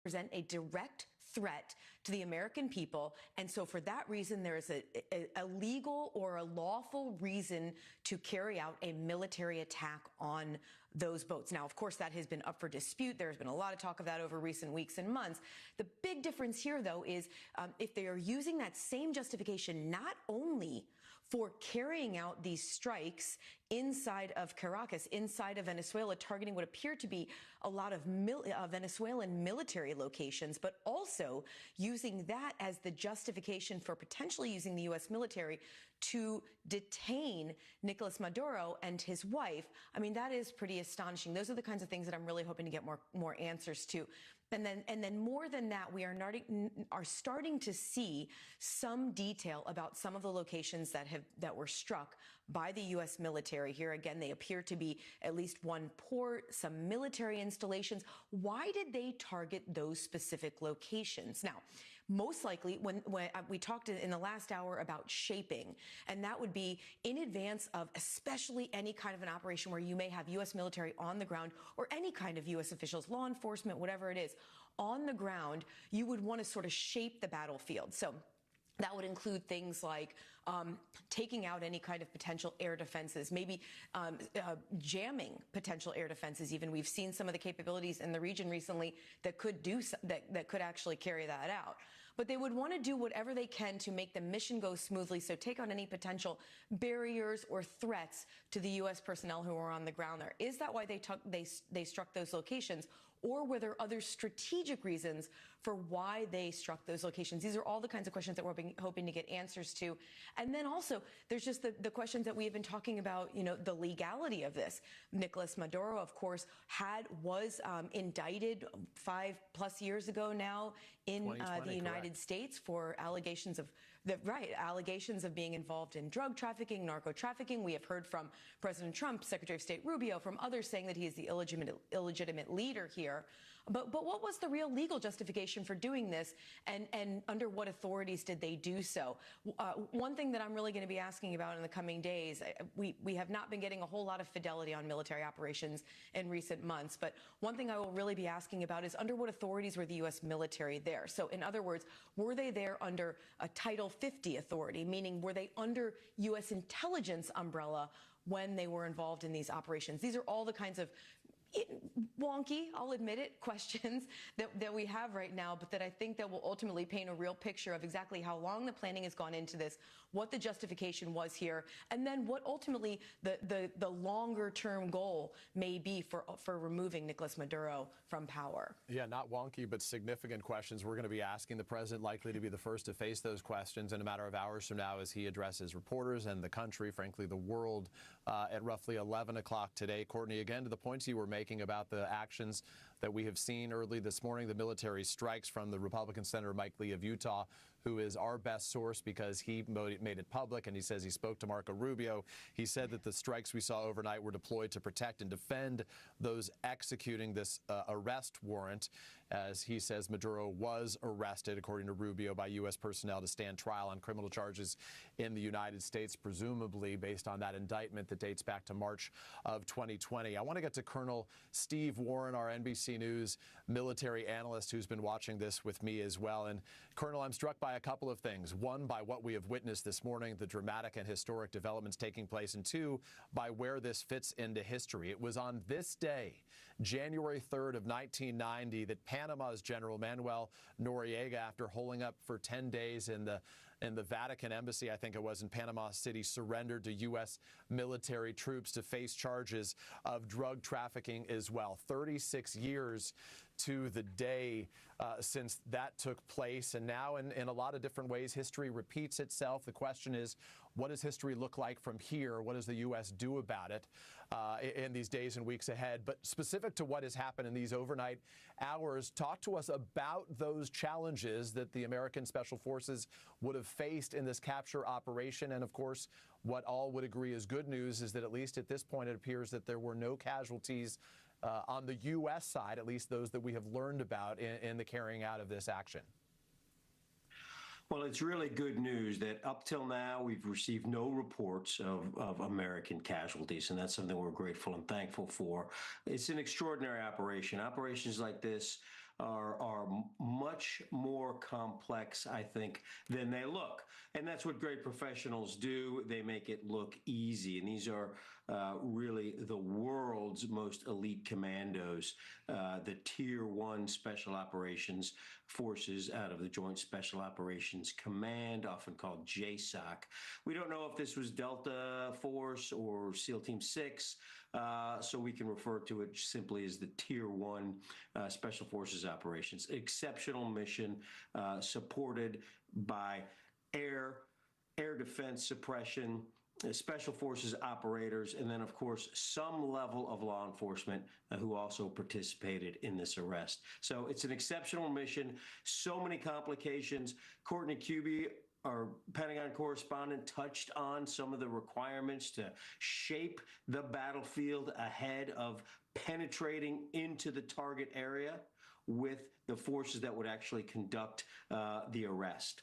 present a direct threat to the American people. And so for that reason, there is a legal or a lawful reason to carry out a military attack on those boats. Now, of course, that has been up for dispute. There's been a lot of talk of that over recent weeks and months. The big difference here, though, is if they are using that same justification not only for carrying out these strikes inside of Caracas, inside of Venezuela, targeting what appear to be a lot of Venezuelan military locations, but also using that as the justification for potentially using the U.S. military to detain Nicolas Maduro and his wife. I mean, that is pretty astonishing. Those are the kinds of things that I'm really hoping to get more answers to. And then more than that, we are starting to see some detail about some of the locations that were struck by the U.S. military. Here again, they appear to be at least one port, some military installations. Why did they target those specific locations? Now, most likely, when we talked in the last hour about shaping, and that would be in advance of especially any kind of an operation where you may have U.S. military on the ground or any kind of U.S. officials, law enforcement, whatever it is, on the ground, you would want to sort of shape the battlefield. So that would include things like taking out any kind of potential air defenses, maybe jamming potential air defenses. Even we've seen some of the capabilities in the region recently that could do that could actually carry that out. But they would want to do whatever they can to make the mission go smoothly. So take out any potential barriers or threats to the U.S. personnel who are on the ground there. Is that why they struck those locations? Or were there other strategic reasons for why they struck those locations? These are all the kinds of questions that we're hoping to get answers to. And then also, there's just the questions that we have been talking about, you know, the legality of this. Nicolas Maduro, of course, was indicted 5+ years ago now in the United States for allegations of being involved in drug trafficking, narco trafficking. We have heard from President Trump, Secretary of State Rubio, from others saying that he is the illegitimate leader here. But what was the real legal justification for doing this, and under what authorities did they do so? One thing that I'm really going to be asking about in the coming days, we have not been getting a whole lot of fidelity on military operations in recent months, but one thing I will really be asking about is under what authorities were the U.S. military there? So in other words, were they there under a Title 50 authority, meaning were they under U.S. intelligence umbrella when they were involved in these operations? These are all the kinds of wonky, I'll admit it, questions that we have right now, but that I think that will ultimately paint a real picture of exactly how long the planning has gone into this, what the justification was here, and then what ultimately the longer term goal may be for removing Nicolas Maduro from power. Yeah, not wonky, but significant questions we're going to be asking. The president likely to be the first to face those questions in a matter of hours from now as he addresses reporters and the country, frankly, the world, at roughly 11 o'clock today. Courtney, again, to the points you were making about the actions that we have seen early this morning, the military strikes from the Republican Senator Mike Lee of Utah, who is our best source because he made it public, and he says he spoke to Marco Rubio. He said that the strikes we saw overnight were deployed to protect and defend those executing this arrest warrant. As he says, Maduro was arrested, according to Rubio, by U.S. personnel to stand trial on criminal charges in the United States, presumably based on that indictment that dates back to March of 2020. I want to get to Colonel Steve Warren, our NBC News military analyst, who's been watching this with me as well. And Colonel, I'm struck by a couple of things. One, by what we have witnessed this morning, the dramatic and historic developments taking place, and two, by where this fits into history. It was on this day, January 3rd of 1990, that Panama's General Manuel Noriega, after holding up for 10 days in the Vatican embassy, I think it was, in Panama City, surrendered to U.S. military troops to face charges of drug trafficking as well. 36 years to the day since that took place. And now in a lot of different ways, history repeats itself. The question is, what does history look like from here? What does the U.S. do about it in these days and weeks ahead? But specific to what has happened in these overnight hours, talk to us about those challenges that the American Special Forces would have faced in this capture operation. And of course, what all would agree is good news is that at least at this point, it appears that there were no casualties on the U.S. side, at least those that we have learned about in the carrying out of this action. Well, it's really good news that up till now, we've received no reports of American casualties, and that's something we're grateful and thankful for. It's an extraordinary operation. Operations like this are much more complex, I think, than they look. And that's what great professionals do. They make it look easy. And these are really the world's most elite commandos, the Tier 1 Special Operations Forces out of the Joint Special Operations Command, often called JSOC. We don't know if this was Delta Force or SEAL Team 6, so we can refer to it simply as the Tier 1 Special Forces Operations. Exceptional mission supported by air defense suppression, Special Forces operators, and then, of course, some level of law enforcement who also participated in this arrest. So it's an exceptional mission, so many complications. Courtney Kube, our Pentagon correspondent, touched on some of the requirements to shape the battlefield ahead of penetrating into the target area with the forces that would actually conduct the arrest.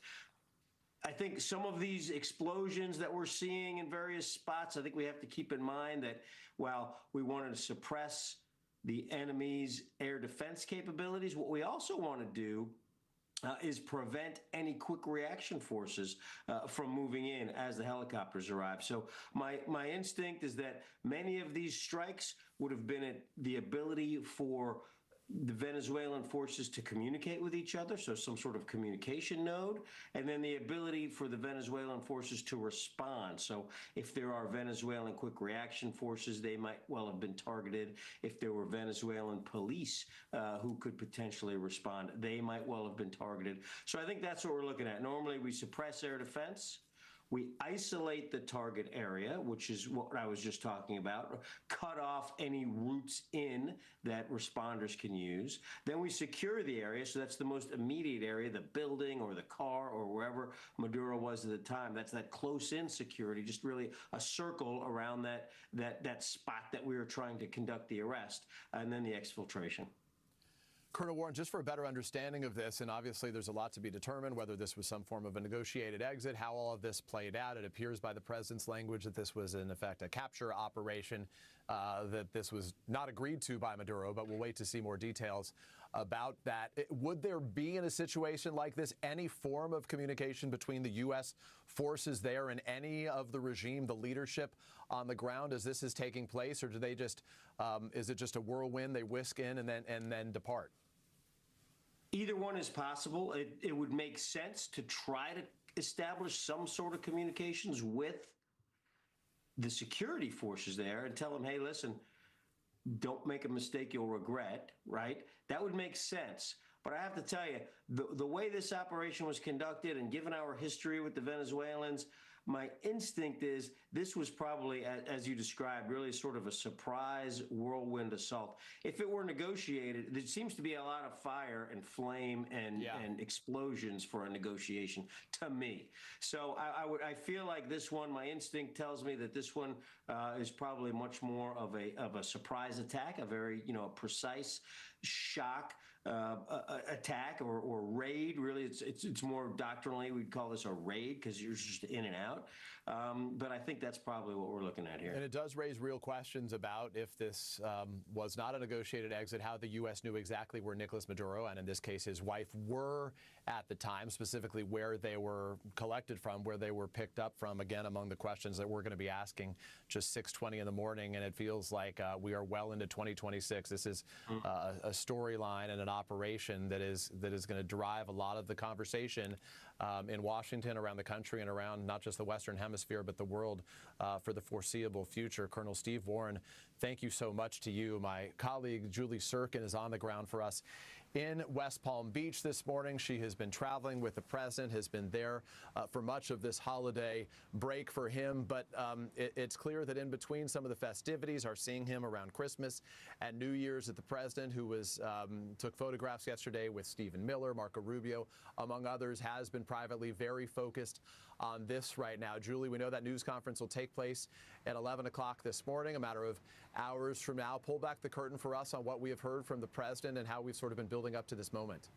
I think some of these explosions that we're seeing in various spots, I think we have to keep in mind that while we wanted to suppress the enemy's air defense capabilities, what we also want to do is prevent any quick reaction forces from moving in as the helicopters arrive. So my instinct is that many of these strikes would have been at the ability for the Venezuelan forces to communicate with each other, so some sort of communication node, and then the ability for the Venezuelan forces to respond. So if there are Venezuelan quick reaction forces, they might well have been targeted. If there were Venezuelan police who could potentially respond, they might well have been targeted. So I think that's what we're looking at. Normally we suppress air defense. We isolate the target area, which is what I was just talking about, cut off any routes in that responders can use. Then we secure the area, so that's the most immediate area, the building or the car or wherever Maduro was at the time. That's that close-in security, just really a circle around that spot that we were trying to conduct the arrest, and then the exfiltration. Colonel Warren, just for a better understanding of this, and obviously there's a lot to be determined, whether this was some form of a negotiated exit, how all of this played out. It appears by the president's language that this was, in effect, a capture operation, that this was not agreed to by Maduro, but we'll wait to see more details about that. Would there be, in a situation like this, any form of communication between the U.S. forces there and any of the regime, the leadership on the ground as this is taking place, or do they just, is it just a whirlwind, they whisk in and then depart? Either one is possible. It would make sense to try to establish some sort of communications with the security forces there and tell them, hey, listen, don't make a mistake you'll regret, right? That would make sense. But I have to tell you, the way this operation was conducted, and given our history with the Venezuelans, my instinct is this was probably, as you described, really sort of a surprise whirlwind assault. If it were negotiated, there seems to be a lot of fire and flame and explosions for a negotiation to me. So I feel like this one, my instinct tells me that this one is probably much more of a surprise attack, a very precise shock attack or raid. Really, it's more doctrinally we'd call this a raid because you're just in and out. But I think that's probably what we're looking at here. And it does raise real questions about if this was not a negotiated exit, how the U.S. knew exactly where Nicolas Maduro and in this case his wife were at the time, specifically where they were collected from, where they were picked up from. Again, among the questions that we're going to be asking, just 6:20 in the morning, and it feels like we are well into 2026. This is a storyline and an operation that is going to drive a lot of the conversation in Washington, around the country, and around not just the Western Hemisphere, but the world for the foreseeable future. Colonel Steve Warren, thank you so much to you. My colleague Julie Sirkin is on the ground for us in West Palm Beach this morning. She has been traveling with the president, has been there for much of this holiday break for him. But it's clear that in between some of the festivities are seeing him around Christmas and New Year's, that the president, who was took photographs yesterday with Stephen Miller, Marco Rubio, among others, has been privately very focused on this right now. Julie, we know that news conference will take place at 11 o'clock this morning, a matter of hours from now. Pull back the curtain for us on what we have heard from the president and how we've sort of been building up to this moment.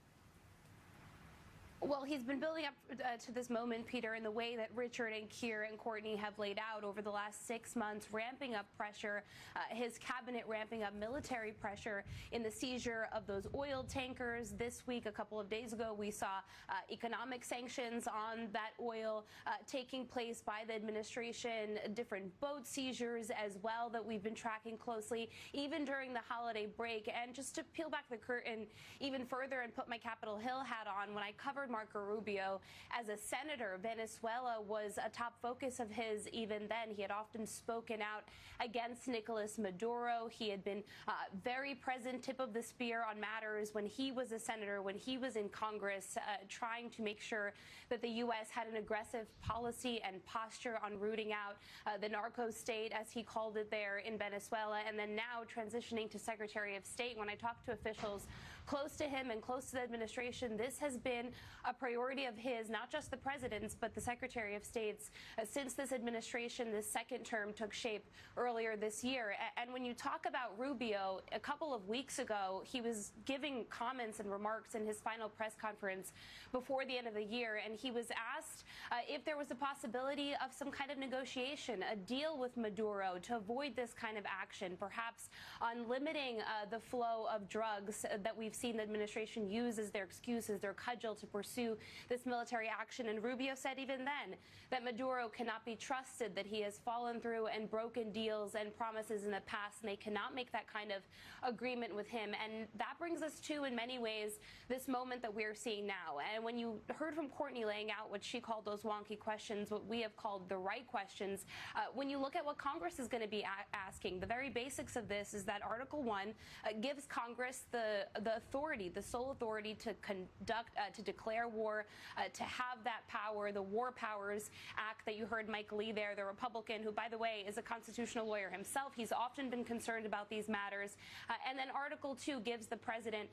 Well, he's been building up to this moment, Peter, in the way that Richard and Keir and Courtney have laid out over the last 6 months, ramping up pressure, his cabinet ramping up military pressure in the seizure of those oil tankers. This week, a couple of days ago, we saw economic sanctions on that oil taking place by the administration, different boat seizures as well that we've been tracking closely, even during the holiday break. And just to peel back the curtain even further and put my Capitol Hill hat on, when I covered Marco Rubio as a senator, Venezuela was a top focus of his even then. He had often spoken out against Nicolas Maduro. He had been very present, tip of the spear on matters when he was a senator, when he was in Congress, trying to make sure that the U.S. had an aggressive policy and posture on rooting out the narco state, as he called it there in Venezuela, and then now transitioning to Secretary of State. When I talked to officials close to him and close to the administration, this has been a priority of his, not just the president's, but the Secretary of State's, since this administration, this second term, took shape earlier this year. And when you talk about Rubio, a couple of weeks ago, he was giving comments and remarks in his final press conference before the end of the year, and he was asked if there was a possibility of some kind of negotiation, a deal with Maduro to avoid this kind of action, perhaps on limiting the flow of drugs that we've seen the administration use as their excuse, as their cudgel to pursue this military action. And Rubio said even then that Maduro cannot be trusted, that he has fallen through and broken deals and promises in the past, and they cannot make that kind of agreement with him. And that brings us to, in many ways, this moment that we're seeing now. And when you heard from Courtney laying out what she called those wonky questions, what we have called the right questions, when you look at what Congress is going to be asking, the very basics of this is that Article 1 gives Congress the authority, the sole authority to conduct, to declare war, to have that power, the War Powers Act that you heard Mike Lee there, the Republican, who, by the way, is a constitutional lawyer himself. He's often been concerned about these matters. And then Article 2 gives the president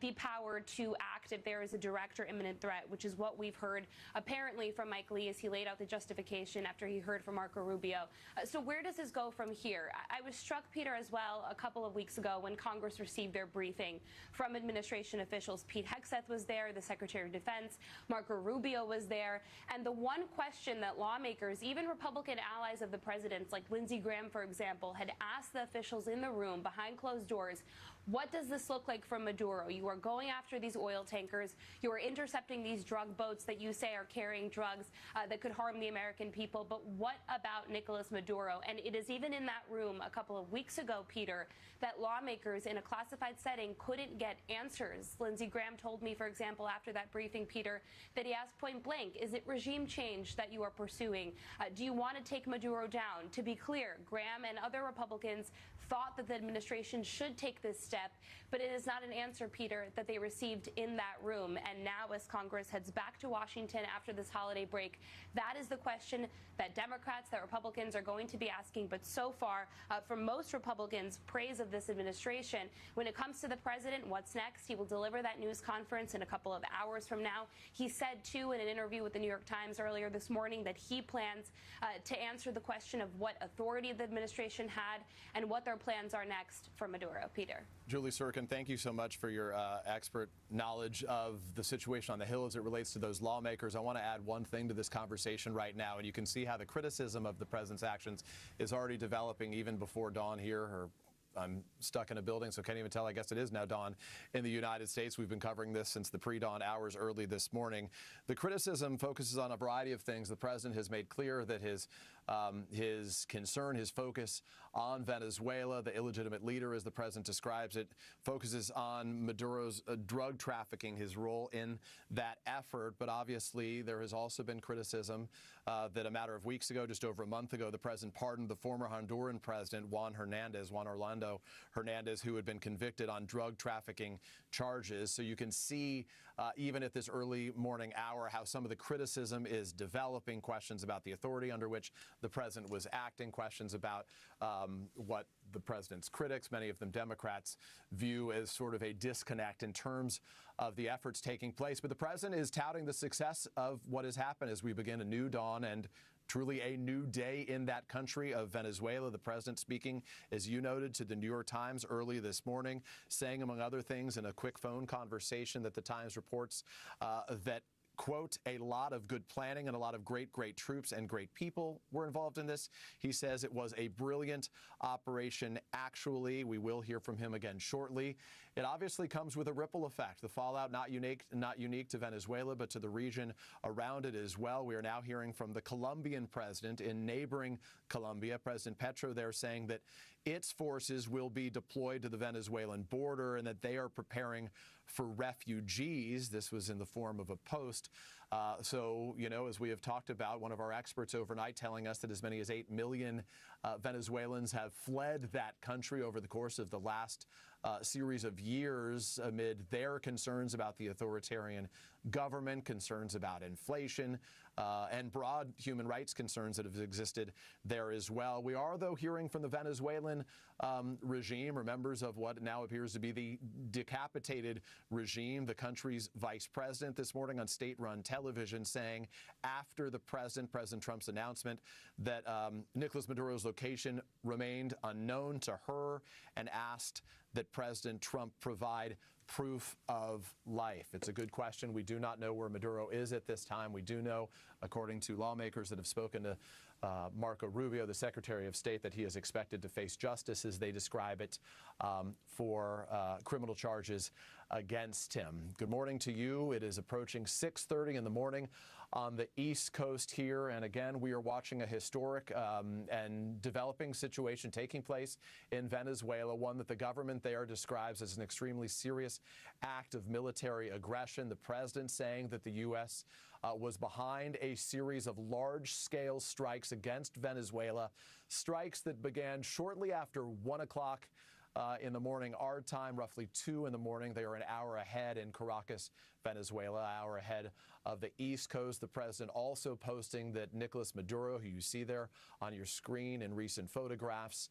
the power to act if there is a direct or imminent threat, which is what we've heard apparently from Mike Lee as he laid out the justification after he heard from Marco Rubio. So where does this go from here? I was struck, Peter, as well a couple of weeks ago when Congress received their briefing from administration officials. Pete Hegseth was there, the Secretary of Defense, Marco Rubio was there, and the one question that lawmakers, even Republican allies of the president's, like Lindsey Graham, for example, had asked the officials in the room behind closed doors, what does this look like from Maduro? You are going after these oil tankers. You are intercepting these drug boats that you say are carrying drugs that could harm the American people. But what about Nicolas Maduro? And it is even in that room a couple of weeks ago, Peter, that lawmakers in a classified setting couldn't get answers. Lindsey Graham told me, for example, after that briefing, Peter, that he asked point blank, is it regime change that you are pursuing? Do you want to take Maduro down? To be clear, Graham and other Republicans thought that the administration should take this step, but it is not an answer, Peter, that they received in that room. And now, as Congress heads back to Washington after this holiday break, that is the question that Democrats, that Republicans are going to be asking. But so far, from most Republicans, praise of this administration. When it comes to the president, what's next? He will deliver that news conference in a couple of hours from now. He said, too, in an interview with the New York Times earlier this morning, that he plans to answer the question of what authority the administration had and what their plans are next for Maduro. Peter. Julie Sirkin, thank you so much for your expert knowledge of the situation on the Hill as it relates to those lawmakers. I want to add one thing to this conversation right now, and you can see how the criticism of the president's actions is already developing even before dawn here, or I'm stuck in a building, so can't even tell. I guess it is now dawn in the United States. We've been covering this since the pre-dawn hours early this morning. The criticism focuses on a variety of things. The president has made clear that his concern, his focus on Venezuela, the illegitimate leader, as the president describes it, focuses on Maduro's drug trafficking, his role in that effort. But obviously, there has also been criticism that a matter of weeks ago, just over a month ago, the president pardoned the former Honduran president, Juan Orlando Hernandez, who had been convicted on drug trafficking charges. So you can see, even at this early morning hour, how some of the criticism is developing, questions about the authority under which the president was acting, questions about what the president's critics, many of them Democrats, view as sort of a disconnect in terms of the efforts taking place. But the president is touting the success of what has happened as we begin a new dawn and truly a new day in that country of Venezuela. The president speaking, as you noted, to the New York Times early this morning, saying, among other things, in a quick phone conversation that the Times reports that quote, a lot of good planning and a lot of great troops and great people were involved in this. He says it was a brilliant operation. Actually, we will hear from him again shortly. It obviously comes with a ripple effect. The fallout not unique to Venezuela, but to the region around it as well. We are now hearing from the Colombian president in neighboring Colombia, President Petro, there saying that its forces will be deployed to the Venezuelan border and that they are preparing for refugees. This was in the form of a post. So, you know, as we have talked about, one of our experts overnight telling us that as many as 8 million Venezuelans have fled that country over the course of the last series of years amid their concerns about the authoritarian government, concerns about inflation, and broad human rights concerns that have existed there as well. We are, though, hearing from the Venezuelan regime, or members of what now appears to be the decapitated regime, the country's vice president this morning on state-run television saying after the President Trump's announcement that Nicolas Maduro's location remained unknown to her and asked that President Trump provide proof of life. It's a good question. We do not know where Maduro is at this time. We do know, according to lawmakers that have spoken to Marco Rubio, the Secretary of State, that he is expected to face justice, as they describe it, for criminal charges against him. Good morning to you. It is approaching 6:30 in the morning on the East Coast here. And again, we are watching a historic and developing situation taking place in Venezuela, one that the government there describes as an extremely serious act of military aggression. The president saying that the U.S. Was behind a series of large-scale strikes against Venezuela, strikes that began shortly after 1 o'clock in the morning, our time, roughly 2 in the morning. They are an hour ahead in Caracas, Venezuela, an hour ahead of the East Coast. The president also posting that Nicolas Maduro, who you see there on your screen in recent photographs,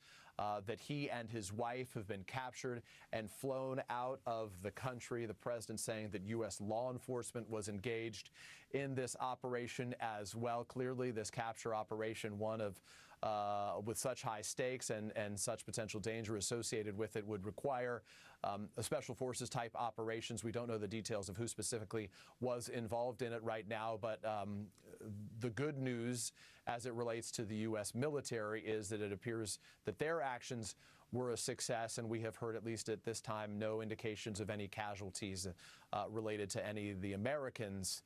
that he and his wife have been captured and flown out of the country. The president saying that U.S. law enforcement was engaged in this operation as well. Clearly, this capture operation, one of with such high stakes and such potential danger associated with it, would require a special forces type operations. We don't know the details of who specifically was involved in it right now, but the good news as it relates to the U.S. military is that it appears that their actions were a success, and we have heard, at least at this time, no indications of any casualties related to any of the Americans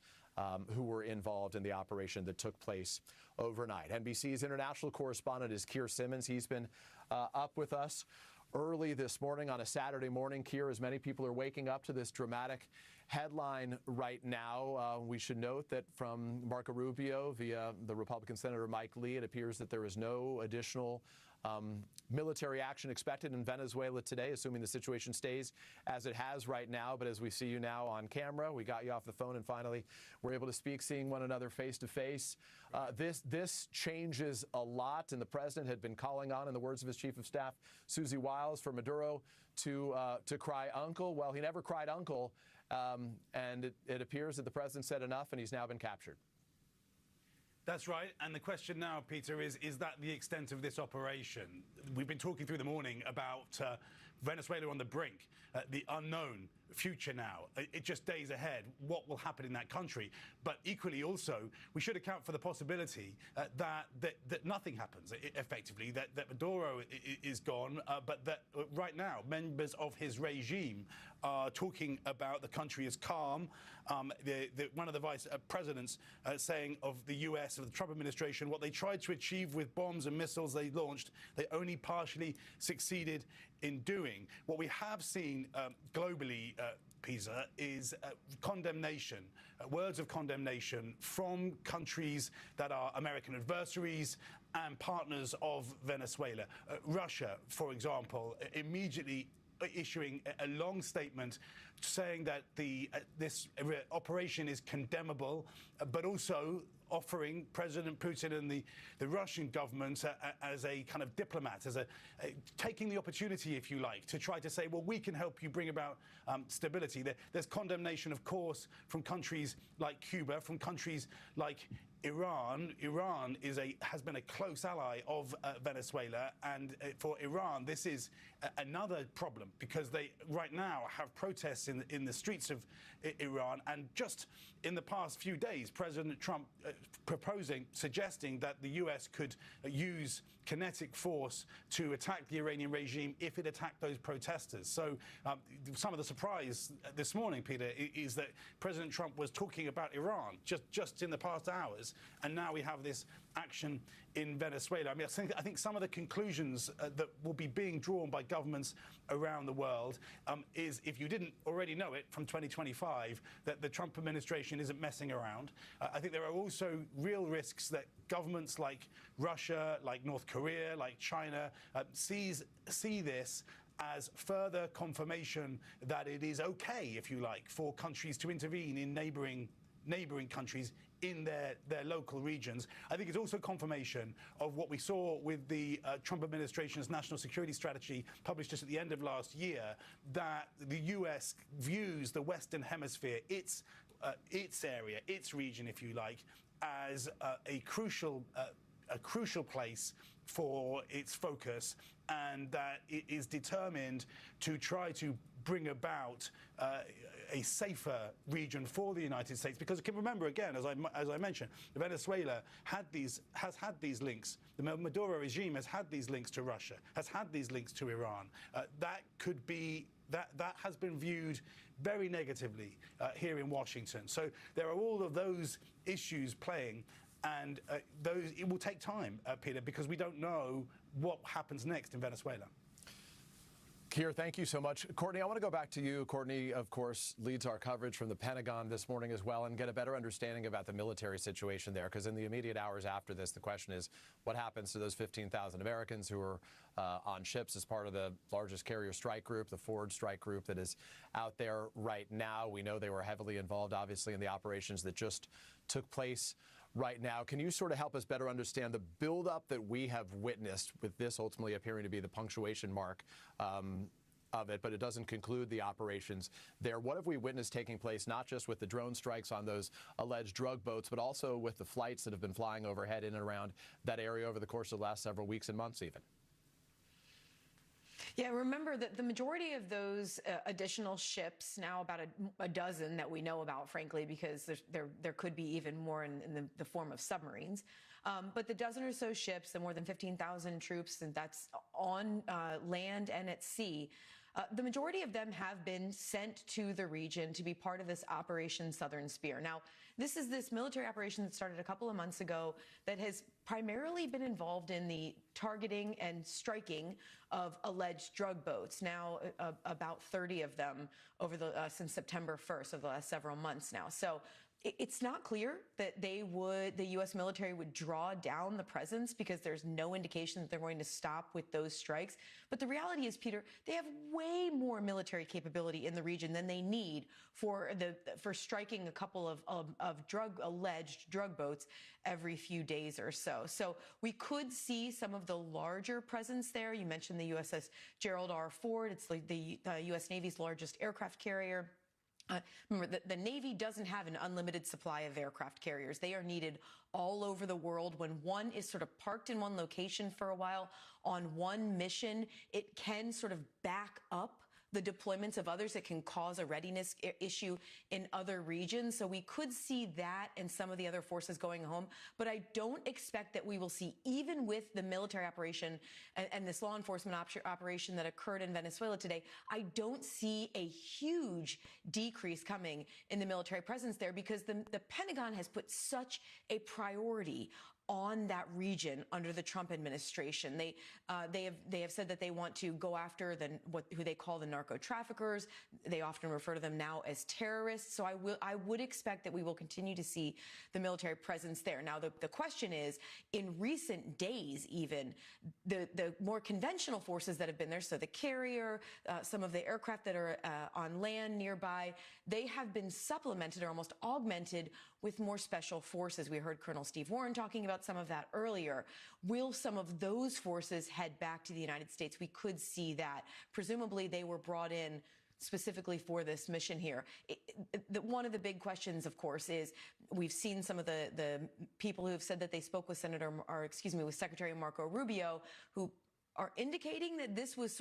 who were involved in the operation that took place overnight. NBC's international correspondent is Keir Simmons. He's been up with us early this morning on a Saturday morning. Keir, as many people are waking up to this dramatic headline right now, we should note that from Marco Rubio via the Republican Senator Mike Lee, it appears that there is no additional military action expected in Venezuela today, assuming the situation stays as it has right now. But as we see you now on camera, we got you off the phone and finally we're able to speak, seeing one another face to face. This changes a lot, and the president had been calling on, in the words of his chief of staff, Susie Wiles, for Maduro to cry uncle. Well, he never cried uncle, and it appears that the president said enough, and he's now been captured. That's right. And the question now, Peter, is that the extent of this operation? We've been talking through the morning about Venezuela on the brink, the unknown future now. It's just days ahead. What will happen in that country? But equally also, we should account for the possibility that nothing happens, effectively, that Maduro is gone, but that right now members of his regime are talking about the country as calm. One of the vice presidents saying of the US, of the Trump administration, what they tried to achieve with bombs and missiles they launched, they only partially succeeded in doing. What we have seen globally, Peter, is condemnation, words of condemnation from countries that are American adversaries and partners of Venezuela. Russia, for example, immediately issuing a long statement saying that this operation is condemnable, but also offering President Putin and the Russian government as a kind of diplomat, as taking the opportunity, if you like, to try to say, well, we can help you bring about stability. There's condemnation, of course, from countries like Cuba, from countries like Iran has been a close ally of Venezuela, and for Iran, this is another problem because they right now have protests in the streets of Iran, and just in the past few days, President Trump suggesting that the U.S. could use kinetic force to attack the Iranian regime if it attacked those protesters. So some of the surprise this morning, Peter, is that President Trump was talking about Iran just in the past hours, and now we have this action in Venezuela. I mean, I think some of the conclusions that will be being drawn by governments around the world is, if you didn't already know it from 2025, that the Trump administration isn't messing around. I think there are also real risks that governments like Russia, like North Korea, like China, see this as further confirmation that it is okay, if you like, for countries to intervene in neighboring countries in their local regions. I think it's also confirmation of what we saw with the Trump administration's national security strategy published just at the end of last year, that the US views the Western Hemisphere, its area, its region, if you like, as a crucial place for its focus, and that it is determined to try to bring about a safer region for the United States. Because you can remember, again, as I mentioned, Venezuela has had these links. The Maduro regime has had these links to Russia, has had these links to Iran. That has been viewed very negatively here in Washington. So there are all of those issues playing, and it will take time, Peter, because we don't know what happens next in Venezuela. Keir, thank you so much. Courtney, I want to go back to you. Courtney, of course, leads our coverage from the Pentagon this morning as well, and get a better understanding about the military situation there, because in the immediate hours after this, the question is, what happens to those 15,000 Americans who are on ships as part of the largest carrier strike group, the Ford strike group that is out there right now? We know they were heavily involved, obviously, in the operations that just took place right now. Can you sort of help us better understand the buildup that we have witnessed, with this ultimately appearing to be the punctuation mark of it, but it doesn't conclude the operations there? What have we witnessed taking place, not just with the drone strikes on those alleged drug boats, but also with the flights that have been flying overhead in and around that area over the course of the last several weeks and months even? Yeah, remember that the majority of those additional ships, now about a dozen that we know about, frankly, because there could be even more in the form of submarines. But the dozen or so ships, the more than 15,000 troops, and that's on land and at sea, the majority of them have been sent to the region to be part of this Operation Southern Spear. Now, this is this military operation that started a couple of months ago that has primarily been involved in the targeting and striking of alleged drug boats. Now, about 30 of them over since September 1st, of the last several months now. So it's not clear that the U.S. military would draw down the presence, because there's no indication that they're going to stop with those strikes. But the reality is, Peter, they have way more military capability in the region than they need for striking a couple of alleged drug boats every few days or so. So we could see some of the larger presence there. You mentioned the USS Gerald R. Ford. It's the U.S. Navy's largest aircraft carrier. Remember, the Navy doesn't have an unlimited supply of aircraft carriers. They are needed all over the world. When one is sort of parked in one location for a while on one mission, it can sort of back up the deployments of others. That can cause a readiness issue in other regions. So we could see that and some of the other forces going home. But I don't expect that we will see, even with the military operation and this law enforcement operation that occurred in Venezuela today, I don't see a huge decrease coming in the military presence there, because the Pentagon has put such a priority on that region under the Trump administration. They have said that they want to go after who they call the narco traffickers. They often refer to them now as terrorists. So I would expect that we will continue to see the military presence there. Now, the question is, in recent days, even the more conventional forces that have been there, so the carrier, some of the aircraft that are on land nearby, they have been supplemented or almost augmented with more special forces. We heard Colonel Steve Warren talking about some of that earlier. Will some of those forces head back to the United States? We could see that. Presumably they were brought in specifically for this mission here. One of the big questions, of course, is we've seen some of the people who have said that they spoke with with Secretary Marco Rubio, who are indicating that this was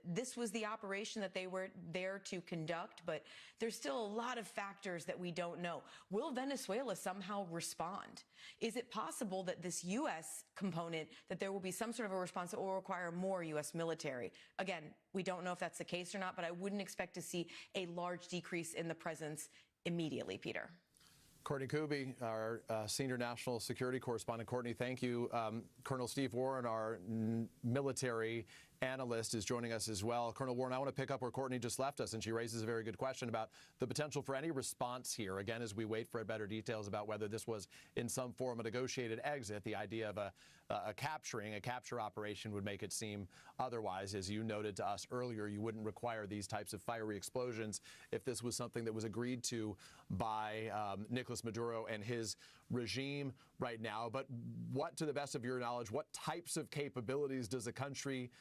this was the operation that they were there to conduct, but there's still a lot of factors that we don't know. Will Venezuela somehow respond? Is it possible that this U.S. component, that there will be some sort of a response that will require more U.S. military? Again, we don't know if that's the case or not, but I wouldn't expect to see a large decrease in the presence immediately, Peter. Courtney Kuby, our senior national security correspondent. Courtney, thank you. Colonel Steve Warren, our military analyst, is joining us as well. Colonel Warren, I want to pick up where Courtney just left us, and she raises a very good question about the potential for any response here. Again, as we wait for better details about whether this was in some form a negotiated exit, the idea of a capture operation would make it seem otherwise. As you noted to us earlier, you wouldn't require these types of fiery explosions if this was something that was agreed to by Nicolas Maduro and his regime right now. But what, to the best of your knowledge, what types of capabilities does a country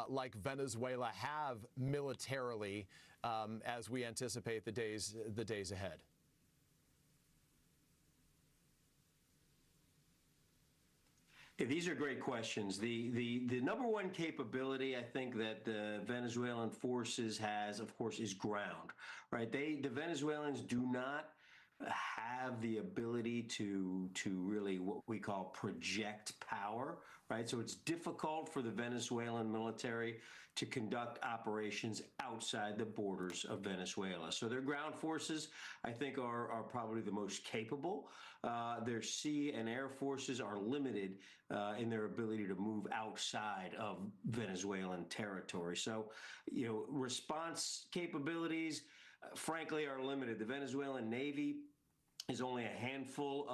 like Venezuela have militarily as we anticipate the days ahead? These are great questions. The number one capability I think that the Venezuelan forces has, of course, is ground, right? The Venezuelans do not have the ability to really what we call project power, right? So it's difficult for the Venezuelan military to conduct operations outside the borders of Venezuela. So their ground forces, I think, are probably the most capable. Their sea and air forces are limited in their ability to move outside of Venezuelan territory. So, response capabilities, frankly, are limited. The Venezuelan Navy is only a handful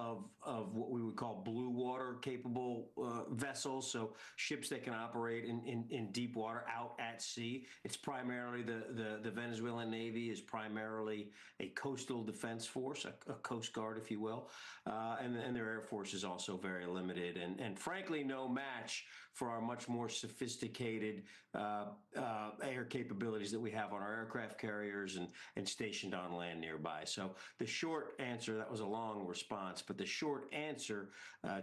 of what we would call blue water capable vessels, so ships that can operate in deep water out at sea. It's primarily the Venezuelan Navy is primarily a coastal defense force, a Coast Guard, if you will, and their Air Force is also very limited and frankly no match for our much more sophisticated air capabilities that we have on our aircraft carriers and stationed on land nearby. So the short answer, that was a long response, but the short answer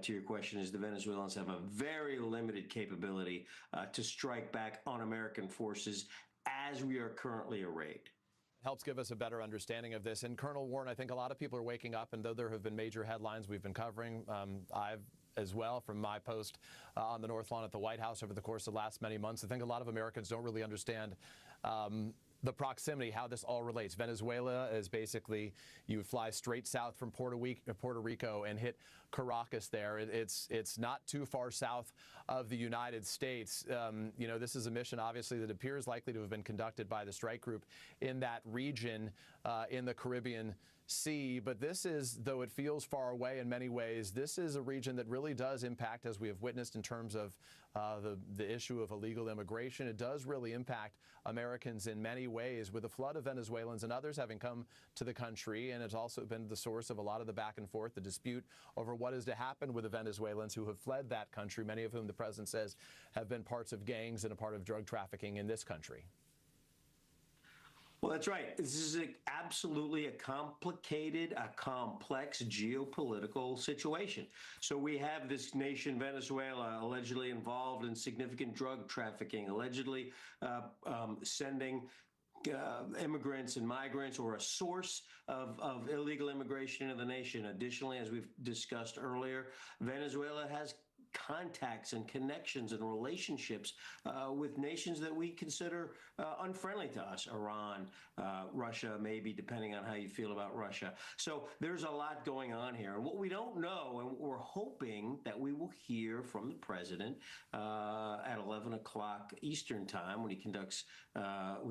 to your question is the Venezuelans have a very limited capability to strike back on American forces as we are currently arrayed. Helps give us a better understanding of this. And Colonel Warren, I think a lot of people are waking up, and though there have been major headlines we've been covering, I've as well from my post on the North Lawn at the White House over the course of the last many months. I think a lot of Americans don't really understand the proximity, how this all relates. Venezuela is basically, you fly straight south from Puerto Rico and hit Caracas there. It's not too far south of the United States. This is a mission, obviously, that appears likely to have been conducted by the strike group in that region in the Caribbean Sea. But this is, though it feels far away in many ways, this is a region that really does impact, as we have witnessed in terms of the issue of illegal immigration. It does really impact Americans in many ways, with a flood of Venezuelans and others having come to the country, and it's also been the source of a lot of the back and forth, the dispute over what is to happen with the Venezuelans who have fled that country, many of whom the president says have been parts of gangs and a part of drug trafficking in this country. Well, that's right. This is absolutely a complicated, a complex geopolitical situation. So we have this nation, Venezuela, allegedly involved in significant drug trafficking, allegedly sending immigrants and migrants, or a source of illegal immigration into the nation. Additionally, as we've discussed earlier, Venezuela has contacts and connections and relationships with nations that we consider unfriendly to us. Iran, Russia, maybe, depending on how you feel about Russia. So there's a lot going on here. And what we don't know, and we're hoping that we will hear from the president at 11 o'clock Eastern time when he conducts,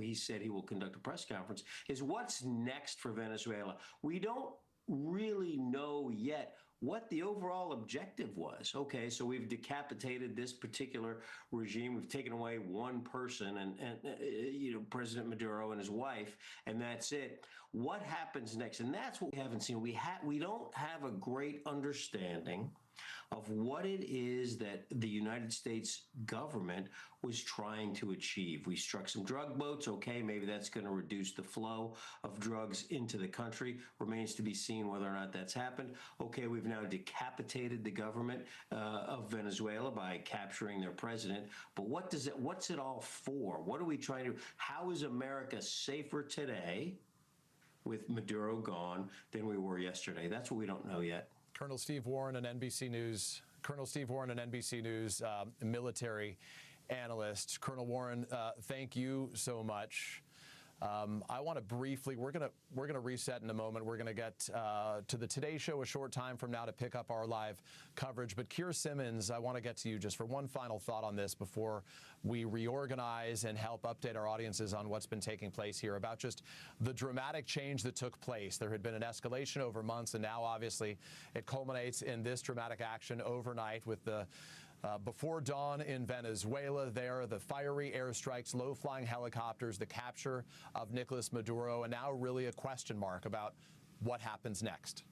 he said he will conduct a press conference, is what's next for Venezuela. We don't really know yet what the overall objective was. Okay, so we've decapitated this particular regime. We've taken away one person, and President Maduro and his wife, and that's it. What happens next? And that's what we haven't seen. We don't have a great understanding of what it is that the United States government was trying to achieve. We struck some drug boats. Okay, maybe that's going to reduce the flow of drugs into the country. Remains to be seen whether or not that's happened. Okay, we've now decapitated the government of Venezuela by capturing their president. But what's it all for? What are we trying to, how is America safer today with Maduro gone than we were yesterday? That's what we don't know yet. Colonel Steve Warren, an NBC News, military analyst. Colonel Warren, thank you so much. I want to briefly, we're gonna reset in a moment. We're gonna get to the Today Show a short time from now to pick up our live coverage. But Keir Simmons, I want to get to you just for one final thought on this before we reorganize and help update our audiences on what's been taking place here about just the dramatic change that took place. There had been an escalation over months, and now obviously it culminates in this dramatic action overnight with the before dawn in Venezuela. There, the fiery airstrikes, low-flying helicopters, the capture of Nicolas Maduro, and now really a question mark about what happens next.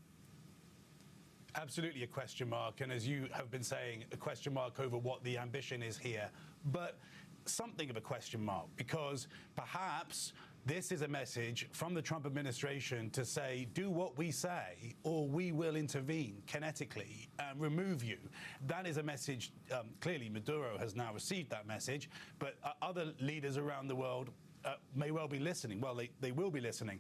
Absolutely a question mark, and as you have been saying, a question mark over what the ambition is here. But something of a question mark, because perhaps this is a message from the Trump administration to say, do what we say, or we will intervene kinetically and remove you. That is a message. Clearly, Maduro has now received that message, but other leaders around the world may well be listening. Well, they will be listening.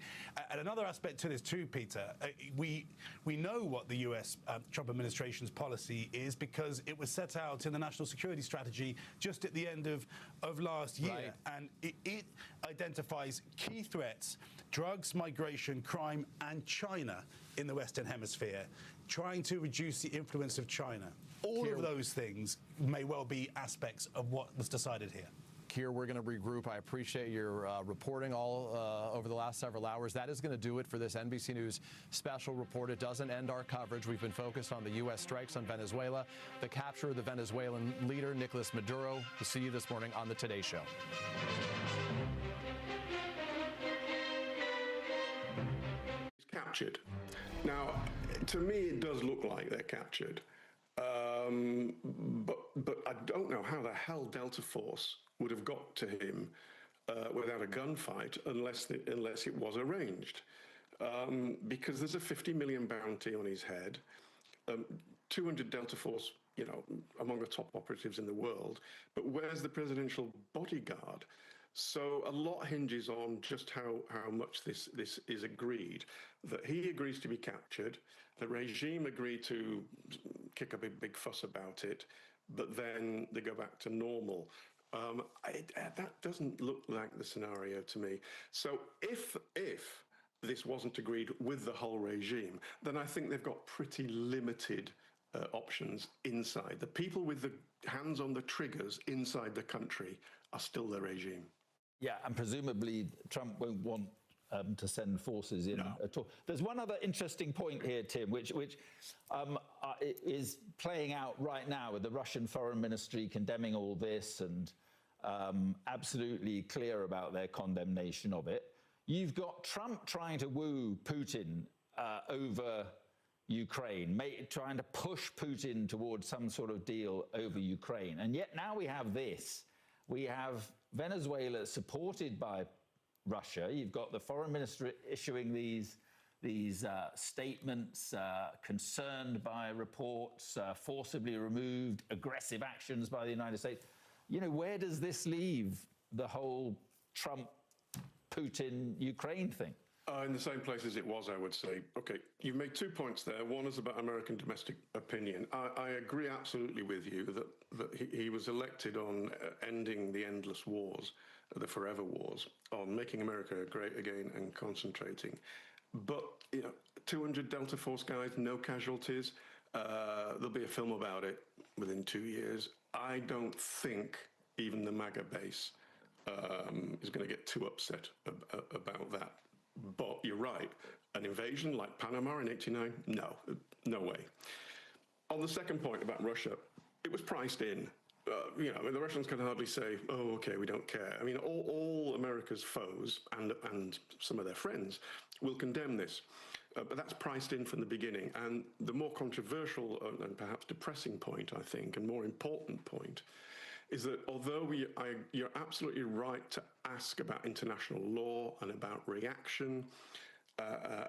And another aspect to this too, Peter, we know what the U.S. Trump administration's policy is because it was set out in the National Security Strategy just at the end of last year. Right. And it identifies key threats: drugs, migration, crime, and China in the Western Hemisphere, trying to reduce the influence of China. All of those things may well be aspects of what was decided here. Keir, we're going to regroup. I appreciate your reporting all over the last several hours. That is going to do it for this NBC News special report. It doesn't end our coverage. We've been focused on the U.S. strikes on Venezuela, the capture of the Venezuelan leader, Nicolas Maduro. We'll see you this morning on The Today Show. Captured. Now, to me, it does look like they're captured. But I don't know how the hell Delta Force would have got to him without a gunfight unless it was arranged. Because there's a 50 million bounty on his head, 200 Delta Force, among the top operatives in the world. But where's the presidential bodyguard? So a lot hinges on just how much this is agreed. That he agrees to be captured, the regime agreed to kick a big fuss about it, but then they go back to normal. That doesn't look like the scenario to me. So if this wasn't agreed with the whole regime, then I think they've got pretty limited options inside. The people with the hands on the triggers inside the country are still the regime. Yeah, and presumably Trump won't want to send forces in at all. There's one other interesting point here, Tim, which is playing out right now with the Russian Foreign Ministry condemning all this and absolutely clear about their condemnation of it. You've got Trump trying to woo Putin over Ukraine, trying to push Putin towards some sort of deal over Ukraine. And yet now we have this. We have Venezuela supported by Russia. You've got the foreign minister issuing these statements, concerned by reports, forcibly removed, aggressive actions by the United States. Where does this leave the whole Trump-Putin-Ukraine thing? In the same place as it was, I would say. Okay, you've made 2 points there. One is about American domestic opinion. I agree absolutely with you that he was elected on ending the endless wars, the forever wars, on making America great again and concentrating. But, 200 Delta Force guys, no casualties. There'll be a film about it within 2 years. I don't think even the MAGA base is going to get too upset about that. But you're right, an invasion like Panama in '89, no way. On the second point about Russia, it was priced in. The Russians can hardly say, oh, okay, we don't care. I mean, all America's foes and some of their friends will condemn this. But that's priced in from the beginning. And the more controversial and perhaps depressing point, I think, and more important point, is that although you're absolutely right to ask about international law and about reaction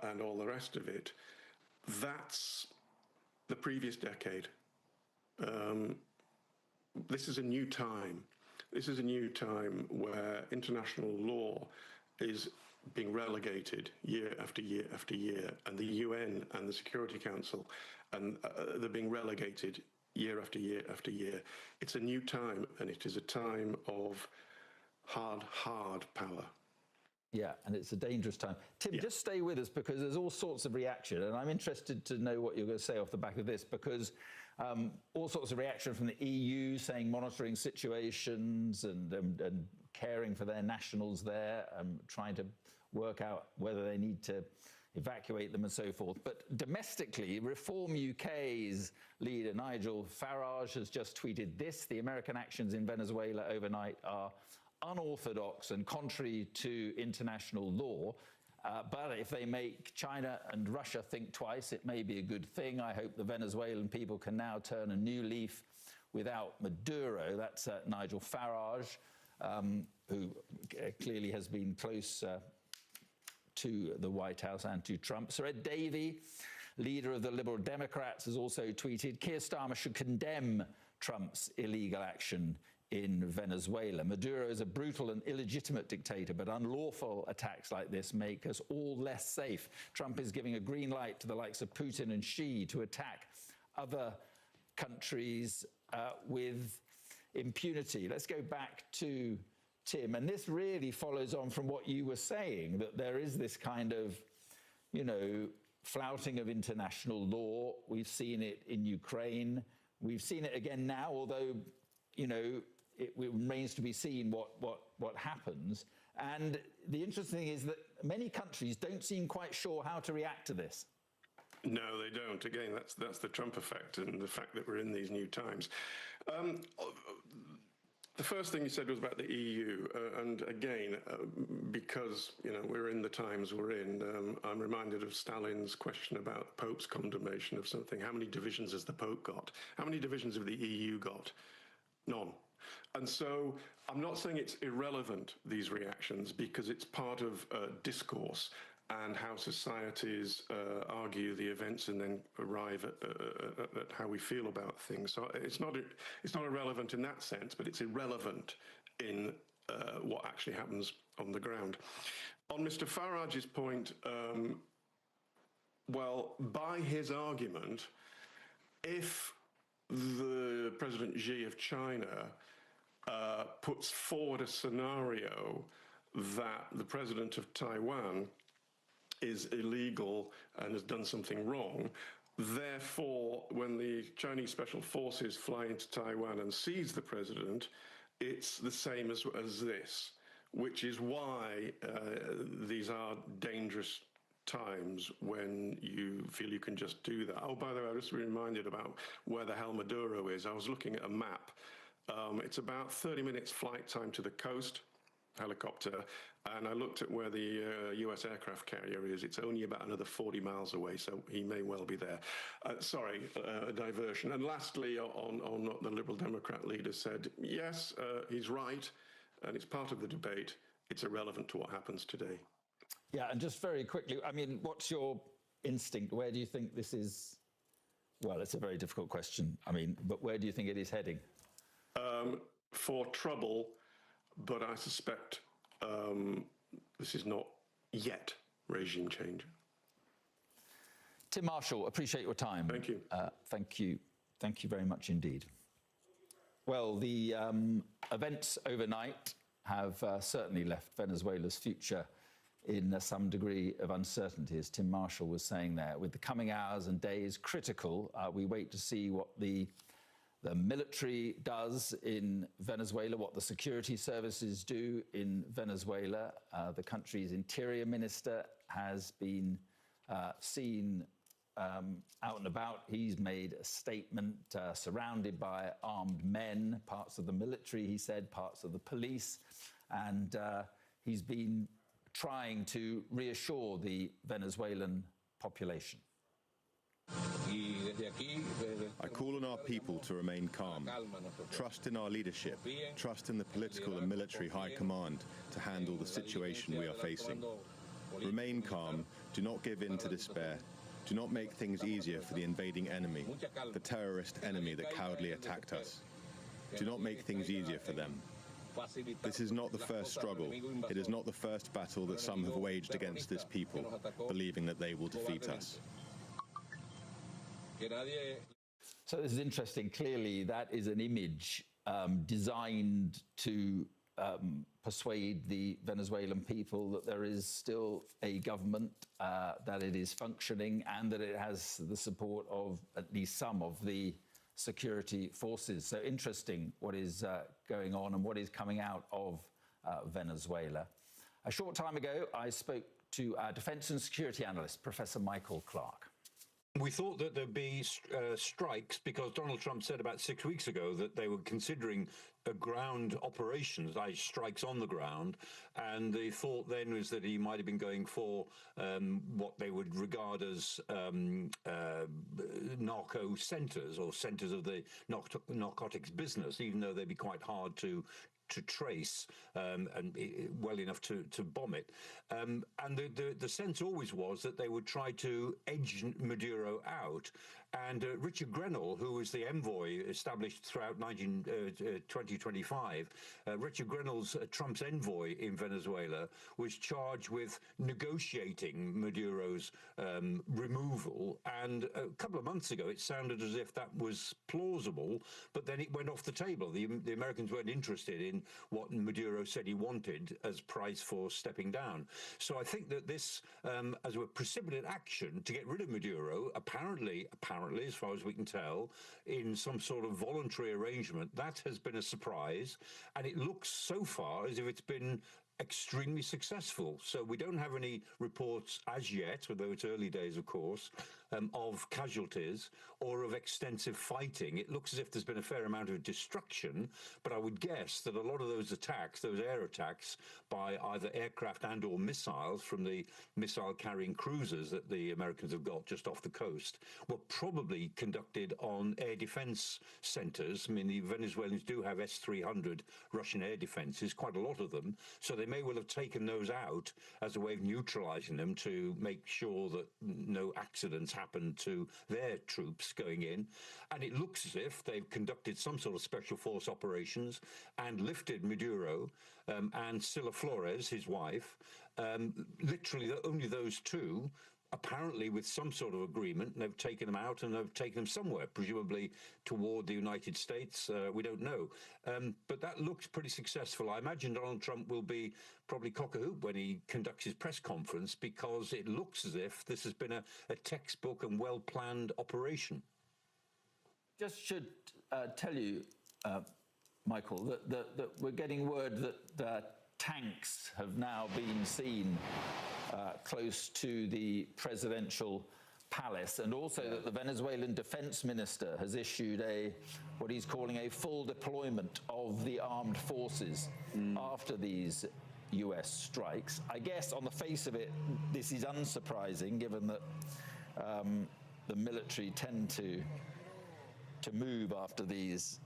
and all the rest of it, that's the previous decade. This is a new time. This is a new time where international law is being relegated year after year after year, and the UN and the Security Council, and they're being relegated year after year after year. It's a new time, and it is a time of hard power. Yeah, and it's a dangerous time. Tim, just stay with us, because there's all sorts of reaction, and I'm interested to know what you're going to say off the back of this, because all sorts of reaction from the EU saying monitoring situations and caring for their nationals there, trying to work out whether they need to evacuate them and so forth. But domestically, Reform UK's leader, Nigel Farage, has just tweeted this: the American actions in Venezuela overnight are unorthodox and contrary to international law. But if they make China and Russia think twice, it may be a good thing. I hope the Venezuelan people can now turn a new leaf without Maduro. That's Nigel Farage, who clearly has been close to the White House and to Trump. Sir Ed Davey, leader of the Liberal Democrats, has also tweeted, Keir Starmer should condemn Trump's illegal action in Venezuela. Maduro is a brutal and illegitimate dictator, but unlawful attacks like this make us all less safe. Trump is giving a green light to the likes of Putin and Xi to attack other countries with impunity. Let's go back to Tim, and this really follows on from what you were saying, that there is this kind of, flouting of international law. We've seen it in Ukraine. We've seen it again now, although, it remains to be seen what happens. And the interesting thing is that many countries don't seem quite sure how to react to this. No, they don't. Again, that's the Trump effect, and the fact that we're in these new times. The first thing you said was about the EU, and again, because we're in the times we're in, I'm reminded of Stalin's question about the Pope's condemnation of something. How many divisions has the Pope got? How many divisions have the EU got? None. And so I'm not saying it's irrelevant, these reactions, because it's part of discourse and how societies argue the events and then arrive at how we feel about things. So it's not irrelevant in that sense, but it's irrelevant in what actually happens on the ground. On Mr. Farage's point, well, by his argument, if the President Xi of China puts forward a scenario that the president of Taiwan is illegal and has done something wrong, therefore, when the Chinese special forces fly into Taiwan and seize the president, it's the same as this, which is why these are dangerous times when you feel you can just do that. Oh, by the way, I was just reminded about where the hell Maduro is. I was looking at a map. It's about 30 minutes flight time to the coast, helicopter, and I looked at where the US aircraft carrier is. It's only about another 40 miles away, so he may well be there. Sorry, a diversion. And lastly, on what the Liberal Democrat leader said, yes, he's right, and it's part of the debate. It's irrelevant to what happens today. Yeah, and just very quickly, I mean, what's your instinct? Where do you think this is? Well, it's a very difficult question. I mean, but where do you think it is heading? For trouble, but I suspect this is not yet regime change. Tim Marshall, appreciate your time. Thank you. Thank you. Thank you very much indeed. Well, the events overnight have certainly left Venezuela's future in some degree of uncertainty, as Tim Marshall was saying there. With the coming hours and days critical, we wait to see what the military does in Venezuela, what the security services do in Venezuela. The country's interior minister has been seen out and about. He's made a statement surrounded by armed men, parts of the military, he said, parts of the police, and he's been trying to reassure the Venezuelan population. I call on our people to remain calm, trust in our leadership, trust in the political and military high command to handle the situation we are facing. Remain calm, do not give in to despair, do not make things easier for the invading enemy, the terrorist enemy that cowardly attacked us. Do not make things easier for them. This is not the first struggle. It is not the first battle that some have waged against this people, believing that they will defeat us. So this is interesting. Clearly, that is an image designed to persuade the Venezuelan people that there is still a government, that it is functioning, and that it has the support of at least some of the security forces. So interesting what is going on and what is coming out of Venezuela. A short time ago, I spoke to our defence and security analyst, Professor Michael Clark. We thought that there'd be strikes because Donald Trump said about 6 weeks ago that they were considering ground operations, i.e. strikes on the ground, and the thought then was that he might have been going for what they would regard as narco centres or centres of the narcotics business, even though they'd be quite hard to trace and well enough to bomb it. And the sense always was that they would try to edge Maduro out. And Richard Grenell, who was the envoy established throughout 2025, Richard Grenell's Trump's envoy in Venezuela, was charged with negotiating Maduro's removal. And a couple of months ago, it sounded as if that was plausible, but then it went off the table. The Americans weren't interested in what Maduro said he wanted as price for stepping down. So I think that this, as a precipitate action to get rid of Maduro, apparently, as far as we can tell, in some sort of voluntary arrangement, that has been a surprise. And it looks so far as if it's been extremely successful. So we don't have any reports as yet, although it's early days, of course, of casualties or of extensive fighting. It looks as if there's been a fair amount of destruction, but I would guess that a lot of those attacks, those air attacks by either aircraft and or missiles from the missile-carrying cruisers that the Americans have got just off the coast, were probably conducted on air defense centers. I mean, the Venezuelans do have S-300 Russian air defenses, quite a lot of them, so they may well have taken those out as a way of neutralizing them to make sure that no accidents happen to their troops going in. And it looks as if they've conducted some sort of special force operations and lifted Maduro and Sila Flores, his wife, literally only those two, apparently with some sort of agreement, and they've taken them out and they've taken them somewhere, presumably toward the United States. We don't know. But that looks pretty successful. I imagine Donald Trump will be probably cock-a-hoop when he conducts his press conference, because it looks as if this has been a textbook and well-planned operation. Just should tell you, Michael, that we're getting word that tanks have now been seen close to the presidential palace, and also that the Venezuelan defense minister has issued what he's calling a full deployment of the armed forces after these US strikes. I guess on the face of it, this is unsurprising, given that the military tend to move after these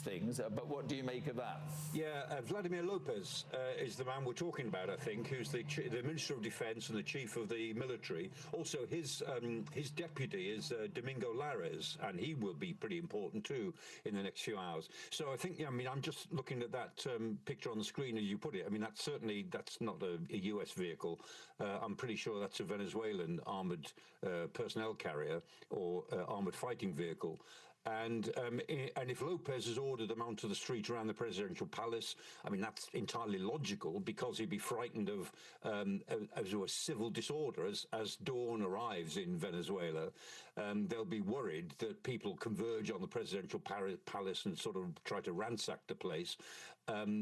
things, but what do you make of that? Yeah, Vladimir Lopez is the man we're talking about, I think, who's the Minister of Defense and the Chief of the Military. Also, his deputy is Domingo Lares, and he will be pretty important too in the next few hours. So I think, I'm just looking at that picture on the screen as you put it. I mean, that's not a US vehicle. I'm pretty sure that's a Venezuelan armored personnel carrier or armored fighting vehicle. And if Lopez has ordered them onto the street around the presidential palace, I mean, that's entirely logical, because he'd be frightened of as a civil disorder as dawn arrives in Venezuela. They'll be worried that people converge on the presidential palace and sort of try to ransack the place.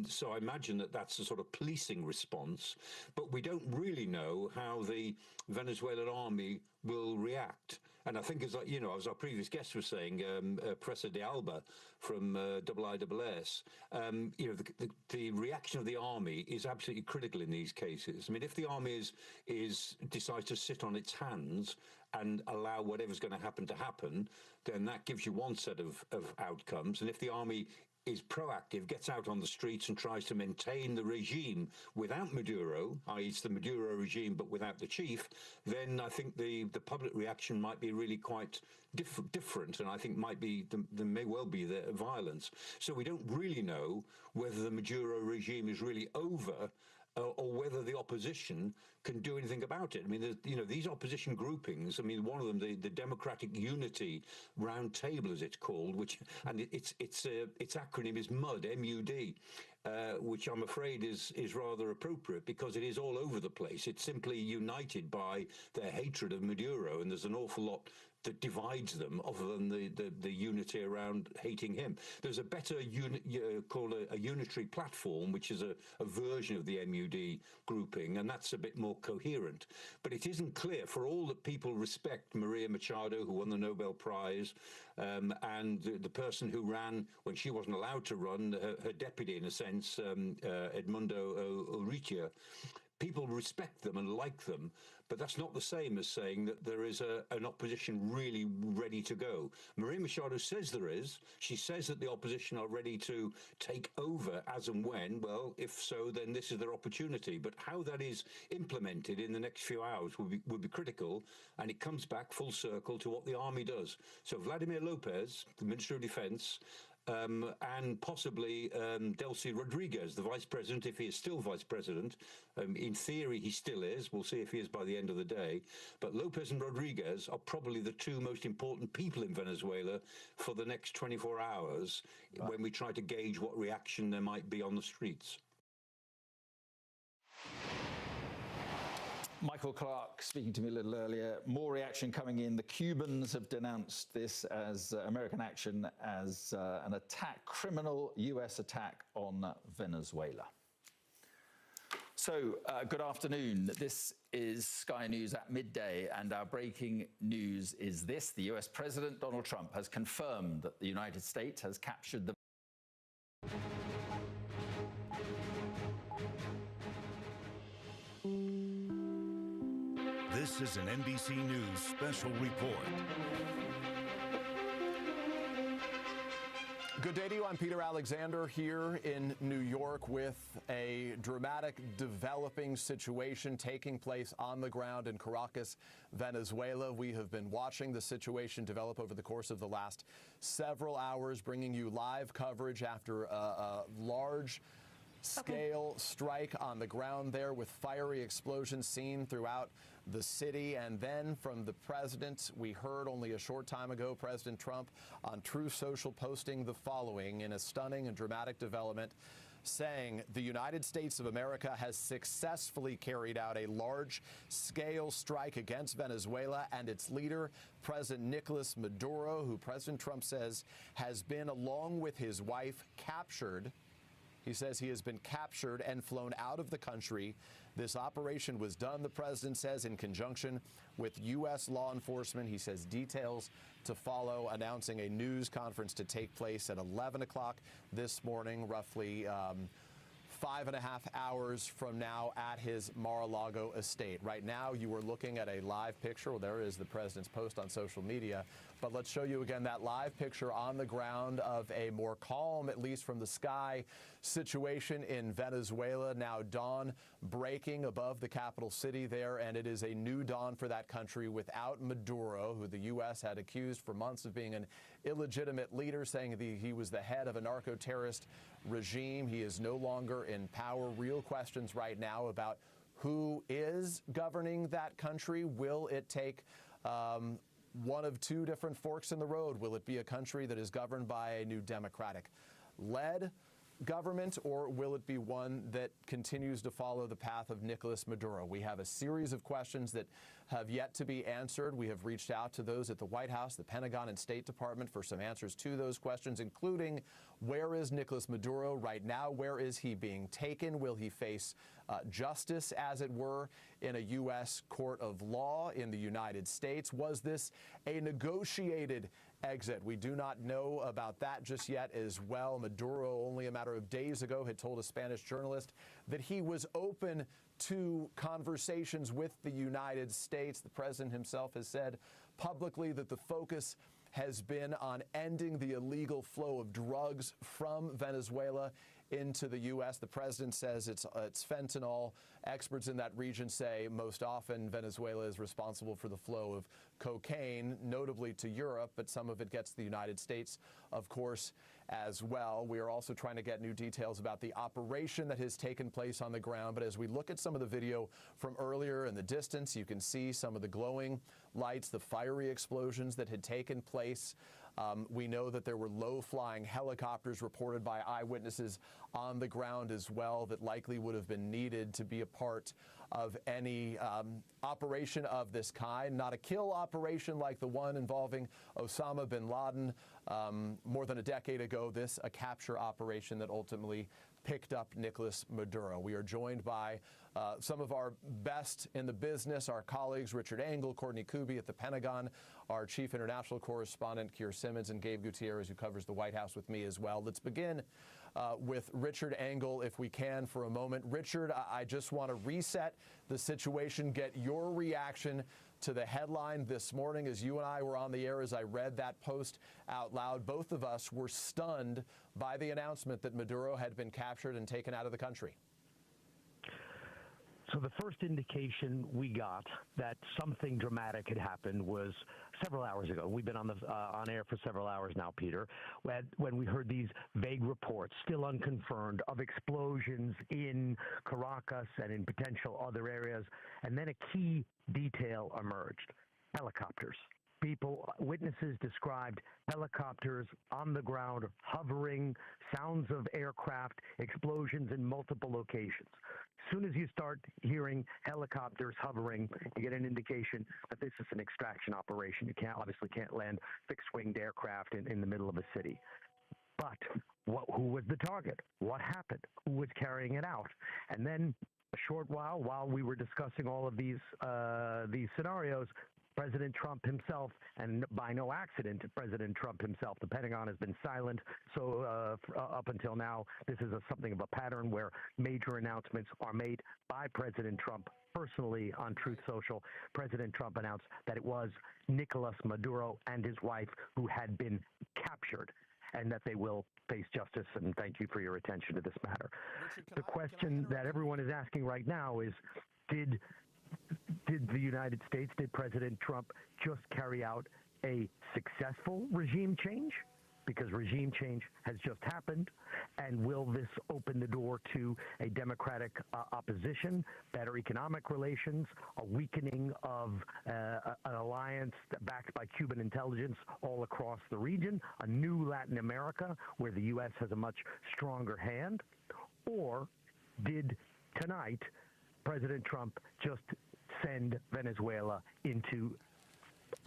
So I imagine that that's a sort of policing response, but we don't really know how the Venezuelan army will react. And I think, as our previous guest was saying, Professor de Alba from IISS, the reaction of the army is absolutely critical in these cases. I mean, if the army decides to sit on its hands and allow whatever's going to happen, then that gives you one set of outcomes. And if the army is proactive, gets out on the streets and tries to maintain the regime without Maduro, i.e. it's the Maduro regime but without the chief, then I think the public reaction might be really quite different, and I think there may well be the violence. So we don't really know whether the Maduro regime is really over or whether the opposition can do anything about it. I mean, these opposition groupings, I mean, one of them, the Democratic Unity Round Table, as it's called, and its acronym is MUD, M-U-D, which I'm afraid is rather appropriate because it is all over the place. It's simply united by their hatred of Maduro, and there's an awful lot that divides them other than the unity around hating him. There's a better called a unitary platform, which is a version of the MUD grouping, and that's a bit more coherent. But it isn't clear, for all that people respect Maria Machado, who won the Nobel Prize, and the person who ran when she wasn't allowed to run, her deputy in a sense, Edmundo Urrutia. People respect them and like them, but that's not the same as saying that there is an opposition really ready to go. Maria Machado says there is. She says that the opposition are ready to take over as and when. Well, if so, then this is their opportunity. But how that is implemented in the next few hours would be critical, and it comes back full circle to what the army does. So Vladimir Lopez, the Minister of Defense, and possibly Delcy Rodriguez, the vice president, if he is still vice president. In theory, he still is. We'll see if he is by the end of the day. But Lopez and Rodriguez are probably the two most important people in Venezuela for the next 24 hours when we try to gauge what reaction there might be on the streets. Michael Clark speaking to me a little earlier. More reaction coming in. The Cubans have denounced this as American action as an attack, criminal US attack on Venezuela. So, good afternoon. This is Sky News at midday, and our breaking news is this. The US President Donald Trump has confirmed that the United States has captured the This is an NBC News special report. Good day to you. I'm Peter Alexander here in New York with a dramatic developing situation taking place on the ground in Caracas, Venezuela. We have been watching the situation develop over the course of the last several hours, bringing you live coverage after a large scale strike on the ground there with fiery explosions seen throughout the city. And then from the president, we heard only a short time ago, President Trump on Truth Social posting the following in a stunning and dramatic development, saying the United States of America has successfully carried out a large-scale strike against Venezuela and its leader, President Nicolas Maduro, who President Trump says has been, along with his wife, captured. He says he has been captured and flown out of the country. This operation was done, the president says, in conjunction with U.S. law enforcement. He says details to follow, announcing a news conference to take place at 11 o'clock this morning, roughly 5.5 hours from now at his Mar-a-Lago estate. Right now, you are looking at a live picture. Well, there is the president's post on social media. But let's show you again that live picture on the ground of a more calm, at least from the sky, situation in Venezuela. Now dawn breaking above the capital city there, and it is a new dawn for that country without Maduro, who the U.S. had accused for months of being an illegitimate leader, saying that he was the head of a narco-terrorist regime. He is no longer in power. Real questions right now about who is governing that country. Will it take one of two different forks in the road? Will it be a country that is governed by a new Democratic-led government, or will it be one that continues to follow the path of Nicolas Maduro? We have a series of questions that have yet to be answered. We have reached out to those at the White House, the Pentagon, and State Department for some answers to those questions, including where is Nicolas Maduro right now? Where is he being taken? Will he face justice, as it were, in a U.S. court of law in the United States? Was this a negotiated exit? We do not know about that just yet as well. Maduro, only a matter of days ago, had told a Spanish journalist that he was open to conversations with the United States. The president himself has said publicly that the focus has been on ending the illegal flow of drugs from Venezuela into the U.S. The president says it's fentanyl. Experts in that region say most often Venezuela is responsible for the flow of cocaine, notably to Europe, but some of it gets to the United States, of course, as well. We are also trying to get new details about the operation that has taken place on the ground. But as we look at some of the video from earlier in the distance, you can see some of the glowing lights, the fiery explosions that had taken place. We know that there were low-flying helicopters reported by eyewitnesses on the ground as well that likely would have been needed to be a part of any operation of this kind. Not a kill operation like the one involving Osama bin Laden more than a decade ago. This a capture operation that ultimately picked up Nicolas Maduro. We are joined by some of our best in the business, our colleagues Richard Engel, Courtney Kuby at the Pentagon, our chief international correspondent Keir Simmons, and Gabe Gutierrez, who covers the White House with me as well. Let's begin with Richard Engel, if we can, for a moment. Richard, I just want to reset the situation, get your reaction to the headline this morning. As you and I were on the air, as I read that post out loud, both of us were stunned by the announcement that Maduro had been captured and taken out of the country. So the first indication we got that something dramatic had happened was several hours ago. We've been on air for several hours now, Peter, when we heard these vague reports, still unconfirmed, of explosions in Caracas and in potential other areas. And then a key detail emerged: helicopters. Witnesses described helicopters on the ground, hovering, sounds of aircraft, explosions in multiple locations. As soon as you start hearing helicopters hovering, you get an indication that this is an extraction operation. You obviously can't land fixed-winged aircraft in the middle of a city. But who was the target? What happened? Who was carrying it out? And then a short while we were discussing all of these scenarios, President Trump himself, and by no accident, President Trump himself, the Pentagon has been silent. So up until now, this is something of a pattern where major announcements are made by President Trump personally on Truth Social. President Trump announced that it was Nicolas Maduro and his wife who had been captured, and that they will face justice. And thank you for your attention to this matter. Richard, the question that everyone is asking right now is, did the United States, did President Trump just carry out a successful regime change? Because regime change has just happened. And will this open the door to a democratic opposition, better economic relations, a weakening of an alliance backed by Cuban intelligence all across the region, a new Latin America where the U.S. has a much stronger hand? Or did tonight President Trump just send Venezuela into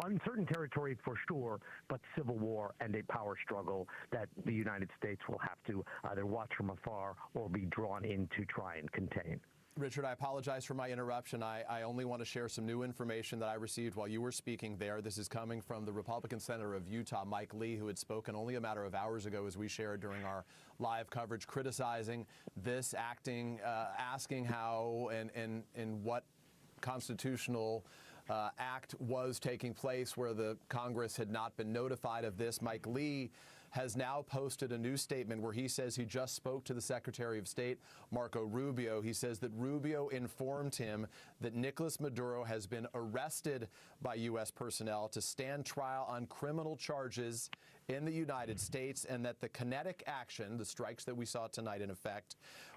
uncertain territory for sure, but civil war and a power struggle that the United States will have to either watch from afar or be drawn in to try and contain? Richard, I apologize for my interruption. I only want to share some new information that I received while you were speaking there. This is coming from the Republican Senator of Utah, Mike Lee, who had spoken only a matter of hours ago, as we shared during our live coverage, criticizing this, asking how and what constitutional act was taking place where the Congress had not been notified of this. Mike Lee has now posted a new statement where he says he just spoke to the Secretary of State, Marco Rubio. He says that Rubio informed him that Nicolas Maduro has been arrested by U.S. personnel to stand trial on criminal charges in the United States, and that the kinetic action, the strikes that we saw tonight in effect,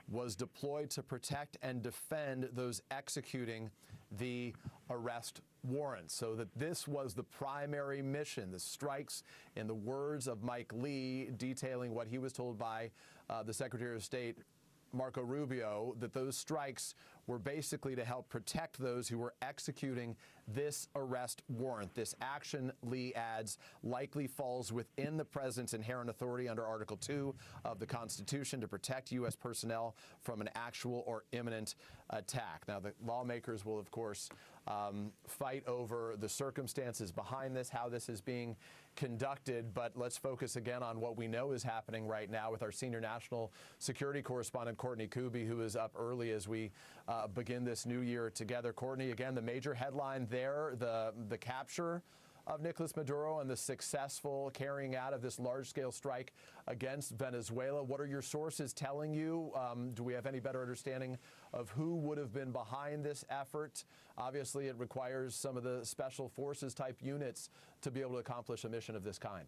was deployed to protect and defend those executing the arrest warrant. So that this was the primary mission, the strikes, in the words of Mike Lee, detailing what he was told by the Secretary of State, Marco Rubio, that those strikes were basically to help protect those who were executing this arrest warrant. This action, Lee adds, likely falls within the president's inherent authority under Article 2 of the Constitution to protect U.S. personnel from an actual or imminent attack. Now, the lawmakers will, of course, fight over the circumstances behind this, how this is being conducted, but let's focus again on what we know is happening right now with our senior national security correspondent, Courtney Kuby, who is up early as we begin this new year together. Courtney, again, the major headline there, the capture of Nicolas Maduro and the successful carrying out of this large-scale strike against Venezuela. What are your sources telling you? Do we have any better understanding of who would have been behind this effort? Obviously, it requires some of the special forces type units to be able to accomplish a mission of this kind.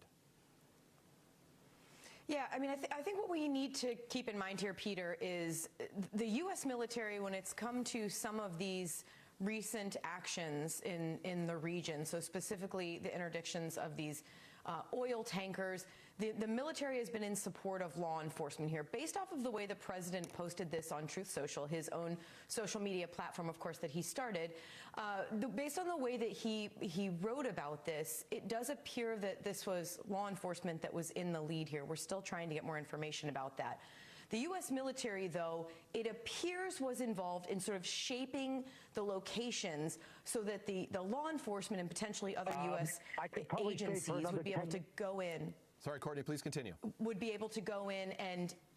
Yeah, I mean, I think what we need to keep in mind here, Peter, is the U.S. military, when it's come to some of these recent actions in the region, so specifically the interdictions of these oil tankers, the military has been in support of law enforcement here. Based off of the way the president posted this on Truth Social, his own social media platform, of course, that he started, based on the way that he wrote about this, it does appear that this was law enforcement that was in the lead here. We're still trying to get more information about that. The U.S. military, though, it appears was involved in sort of shaping the locations so that the law enforcement and potentially other U.S. agencies would be able to go in. Sorry, Courtney, please continue. Would be able to go in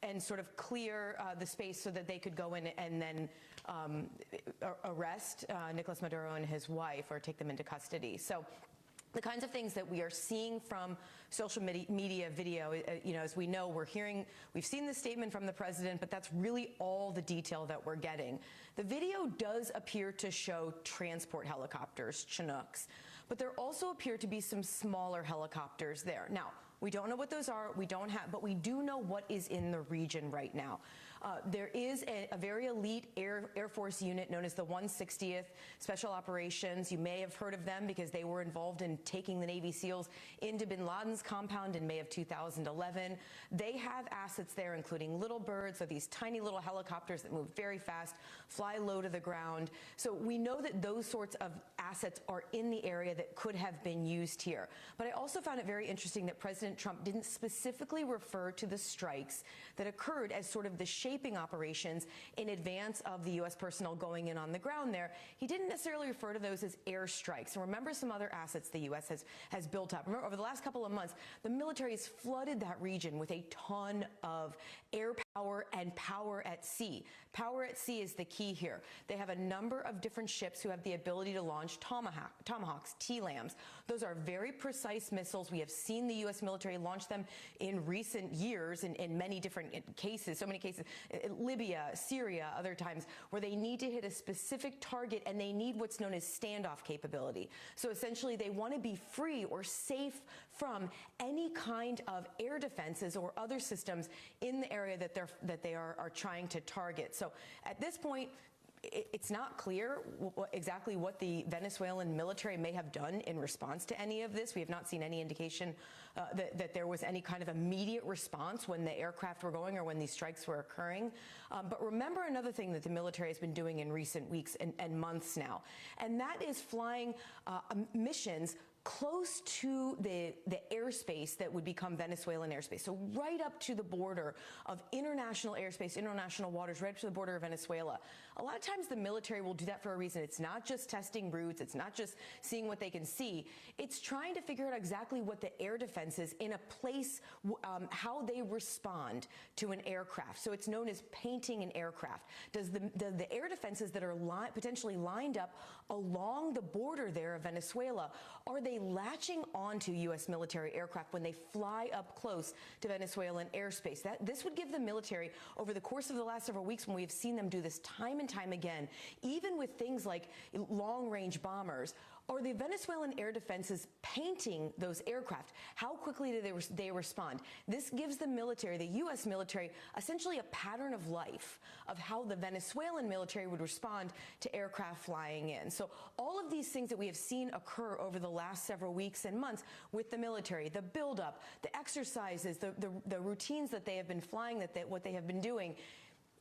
and sort of clear the space so that they could go in and then arrest Nicolas Maduro and his wife or take them into custody. So the kinds of things that we are seeing from social media video, as we know, we've seen the statement from the president, but that's really all the detail that we're getting. The video does appear to show transport helicopters, Chinooks, but there also appear to be some smaller helicopters there. Now, we don't know what those are, but we do know what is in the region right now. There is a very elite Air Force unit known as the 160th Special Operations. You may have heard of them because they were involved in taking the Navy SEALs into bin Laden's compound in May of 2011. They have assets there, including Little Birds, so these tiny little helicopters that move very fast, fly low to the ground. So we know that those sorts of assets are in the area that could have been used here. But I also found it very interesting that President Trump didn't specifically refer to the strikes that occurred as sort of the shaping operations in advance of the U.S. personnel going in on the ground there. He didn't necessarily refer to those as airstrikes. And remember some other assets the U.S. has built up. Remember, over the last couple of months, the military has flooded that region with a ton of air power and power at sea. Power at sea is the key here. They have a number of different ships who have the ability to launch Tomahawks, TLAMs. Those are very precise missiles. We have seen the U.S. military launch them in recent years in many different cases, so many cases, Libya, Syria, other times, where they need to hit a specific target and they need what's known as standoff capability. So essentially, they want to be free or safe from any kind of air defenses or other systems in the area that they are trying to target. So at this point, it's not clear exactly what the Venezuelan military may have done in response to any of this. We have not seen any indication that there was any kind of immediate response when the aircraft were going or when these strikes were occurring. But remember another thing that the military has been doing in recent weeks and months now, and that is flying missions close to the airspace that would become Venezuelan airspace. So right up to the border of international airspace, international waters, right up to the border of Venezuela. A lot of times the military will do that for a reason. It's not just testing routes. It's not just seeing what they can see. It's trying to figure out exactly what the air defense is in a place, how they respond to an aircraft. So it's known as painting an aircraft. Does the air defenses that are potentially lined up along the border there of Venezuela, are they latching onto U.S. military aircraft when they fly up close to Venezuelan airspace? This would give the military, over the course of the last several weeks when we have seen them do this time and time again, even with things like long-range bombers, are the Venezuelan air defenses painting those aircraft? How quickly do they respond? This gives the military, the U.S. military, essentially a pattern of life of how the Venezuelan military would respond to aircraft flying in. So all of these things that we have seen occur over the last several weeks and months with the military, the buildup, the exercises, the routines that they have been flying, what they have been doing,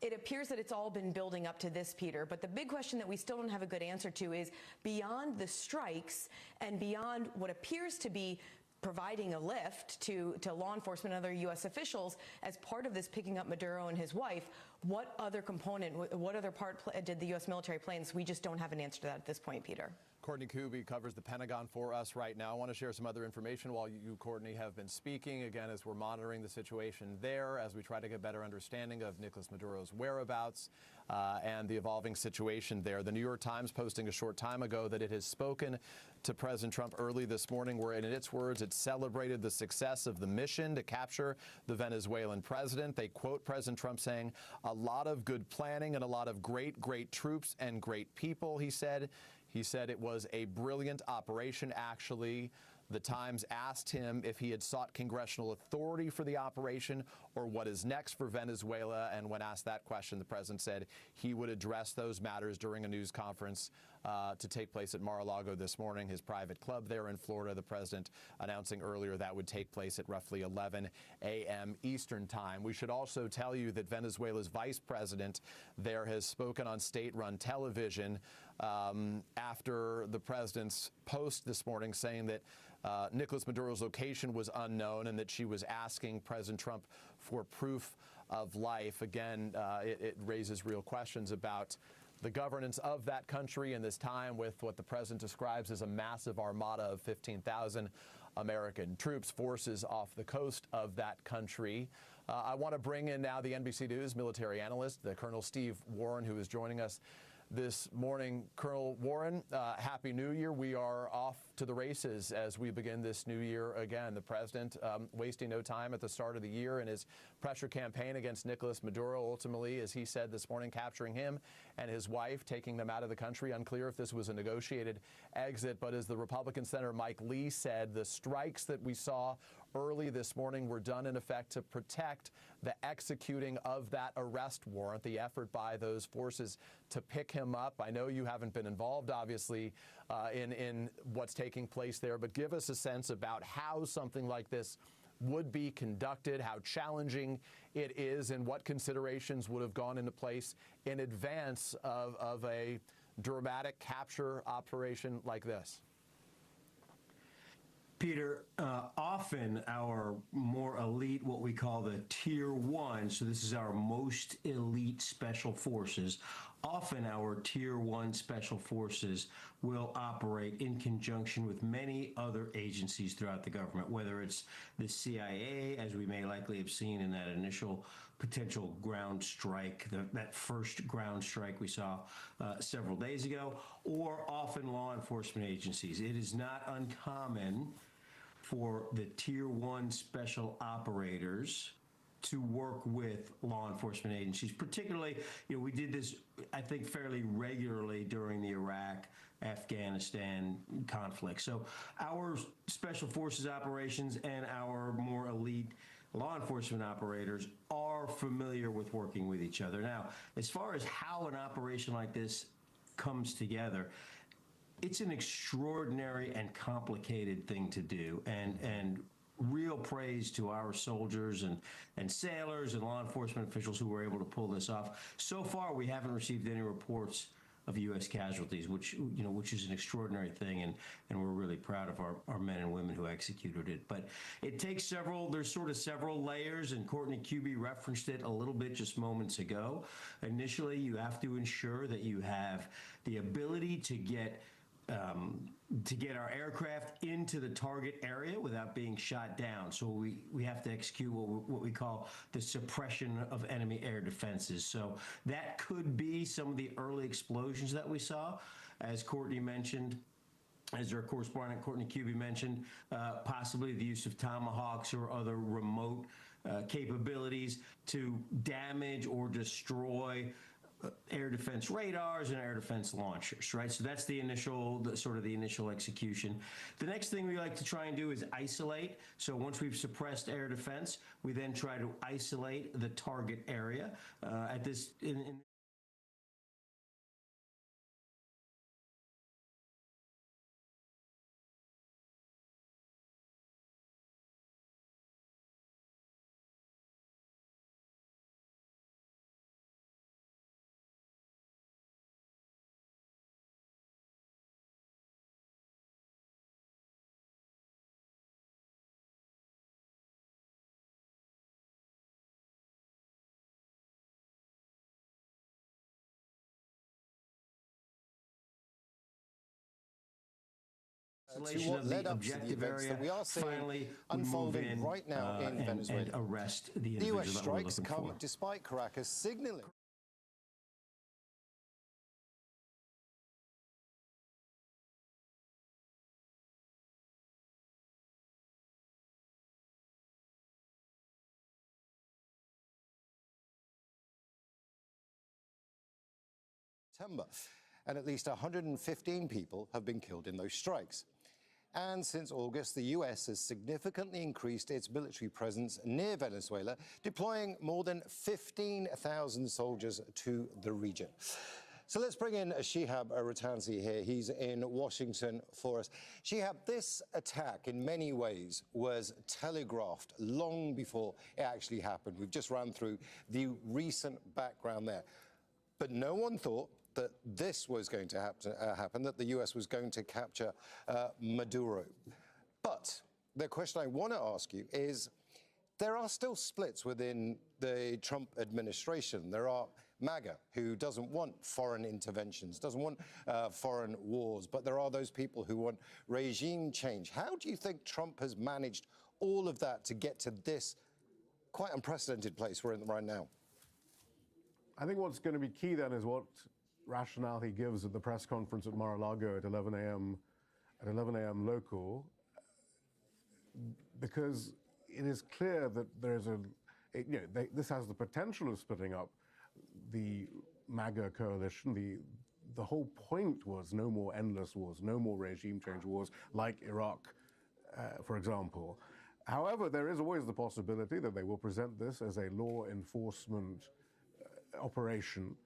it appears that it's all been building up to this, Peter. But the big question that we still don't have a good answer to is, beyond the strikes and beyond what appears to be providing a lift to law enforcement and other U.S. officials as part of this picking up Maduro and his wife, what other component, what other part did the U.S. military play? And so we just don't have an answer to that at this point, Peter. Courtney Kuby covers the Pentagon for us right now. I want to share some other information while you, Courtney, have been speaking. Again, as we're monitoring the situation there, as we try to get a better understanding of Nicolas Maduro's whereabouts and the evolving situation there. The New York Times posting a short time ago that it has spoken to President Trump early this morning, where in its words, it celebrated the success of the mission to capture the Venezuelan president. They quote President Trump saying, "A lot of good planning and a lot of great troops and great people," he said. He said it was a brilliant operation, actually. The Times asked him if he had sought congressional authority for the operation or what is next for Venezuela. And when asked that question, the president said he would address those matters during a news conference to take place at Mar-a-Lago this morning, his private club there in Florida. The president announcing earlier that would take place at roughly 11 a.m. Eastern time. We should also tell you that Venezuela's vice president there has spoken on state-run television after the president's post this morning saying that Nicolas Maduro's location was unknown and that she was asking President Trump for proof of life. Again, it raises real questions about the governance of that country in this time with what the president describes as a massive armada of 15,000 American troops, forces off the coast of that country. I want to bring in now the NBC News military analyst, the Colonel Steve Warren, who is joining us this morning. Colonel Warren, Happy New Year. We are off to the races as we begin this new year again. The president wasting no time at the start of the year in his pressure campaign against Nicolas Maduro, ultimately, as he said this morning, capturing him and his wife, taking them out of the country. Unclear if this was a negotiated exit, but as the Republican Senator Mike Lee said, the strikes that we saw early this morning were done in effect to protect the executing of that arrest warrant, the effort by those forces to pick him up. I know you haven't been involved, obviously, in what's taking place there, but give us a sense about how something like this would be conducted, how challenging it is, and what considerations would have gone into place in advance of a dramatic capture operation like this. Peter, often our more elite, what we call the Tier 1, so this is our most elite special forces, often our Tier 1 special forces will operate in conjunction with many other agencies throughout the government, whether it's the CIA, as we may likely have seen in that initial potential ground strike, that first ground strike we saw several days ago, or often law enforcement agencies. It is not uncommon for the Tier 1 special operators to work with law enforcement agencies. Particularly, we did this, I think, fairly regularly during the Iraq-Afghanistan conflict. So our special forces operations and our more elite law enforcement operators are familiar with working with each other. Now, as far as how an operation like this comes together, it's an extraordinary and complicated thing to do, and real praise to our soldiers and sailors and law enforcement officials who were able to pull this off. So far, we haven't received any reports of U.S. casualties, which is an extraordinary thing, and we're really proud of our men and women who executed it. But it takes there's sort of several layers, and Courtney Kuby referenced it a little bit just moments ago. Initially, you have to ensure that you have the ability to get our aircraft into the target area without being shot down. So we have to execute what we call the suppression of enemy air defenses. So that could be some of the early explosions that we saw, as Courtney mentioned, as our correspondent Courtney Kuby mentioned, possibly the use of Tomahawks or other remote capabilities to damage or destroy air defense radars and air defense launchers, right? So that's the initial execution. The next thing we like to try and do is isolate. So once we've suppressed air defense, we then try to isolate the target area. To what led up to the events that we are seeing unfolding right now in Venezuela. And arrest the The individual US that we're strikes looking come for. despite Caracas signaling. And at least 115 people have been killed in those strikes. And since August, the US has significantly increased its military presence near Venezuela, deploying more than 15,000 soldiers to the region. So let's bring in Shihab Ratansi here. He's in Washington for us. Shihab, this attack in many ways was telegraphed long before it actually happened. We've just run through the recent background there. But no one thought that this was going to happen, that the US was going to capture Maduro. But the question I want to ask you is, there are still splits within the Trump administration. There are MAGA, who doesn't want foreign interventions, doesn't want foreign wars, but there are those people who want regime change. How do you think Trump has managed all of that to get to this quite unprecedented place we're in right now? I think what's going to be key then is what rationale he gives at the press conference at Mar-a-Lago at 11 a.m. local, because it is clear that there's this has the potential of splitting up the MAGA coalition. The whole point was no more endless wars, no more regime change wars like Iraq, for example. However, there is always the possibility that they will present this as a law enforcement operation.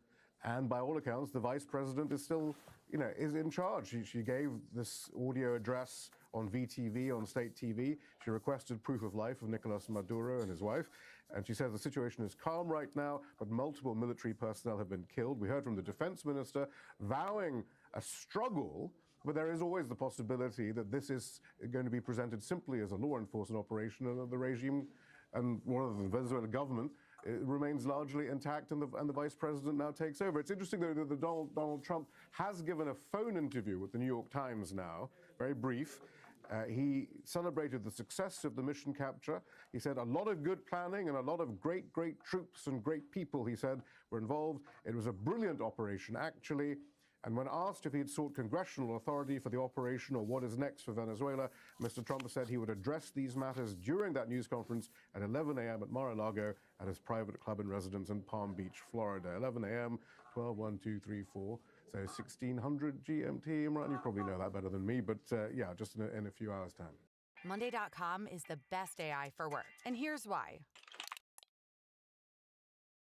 And by all accounts, the vice president is still, is in charge. She gave this audio address on VTV, on state TV. She requested proof of life of Nicolas Maduro and his wife. And she says the situation is calm right now, but multiple military personnel have been killed. We heard from the defense minister vowing a struggle, but there is always the possibility that this is going to be presented simply as a law enforcement operation, and the regime and one of the Venezuelan government remains largely intact, and the vice president now takes over. It's interesting, though, that Donald Trump has given a phone interview with the New York Times now, very brief. He celebrated the success of the mission capture. He said a lot of good planning and a lot of great troops and great people, he said, were involved. It was a brilliant operation, actually. And when asked if he had sought congressional authority for the operation or what is next for Venezuela, Mr. Trump said he would address these matters during that news conference at 11 a.m. at Mar-a-Lago at his private club and residence in Palm Beach, Florida. 11 a.m., 12, 1, 2, 3, 4. So 1600 GMT, Imran, you probably know that better than me, but yeah, just in a few hours' time. Monday.com is the best AI for work, and here's why.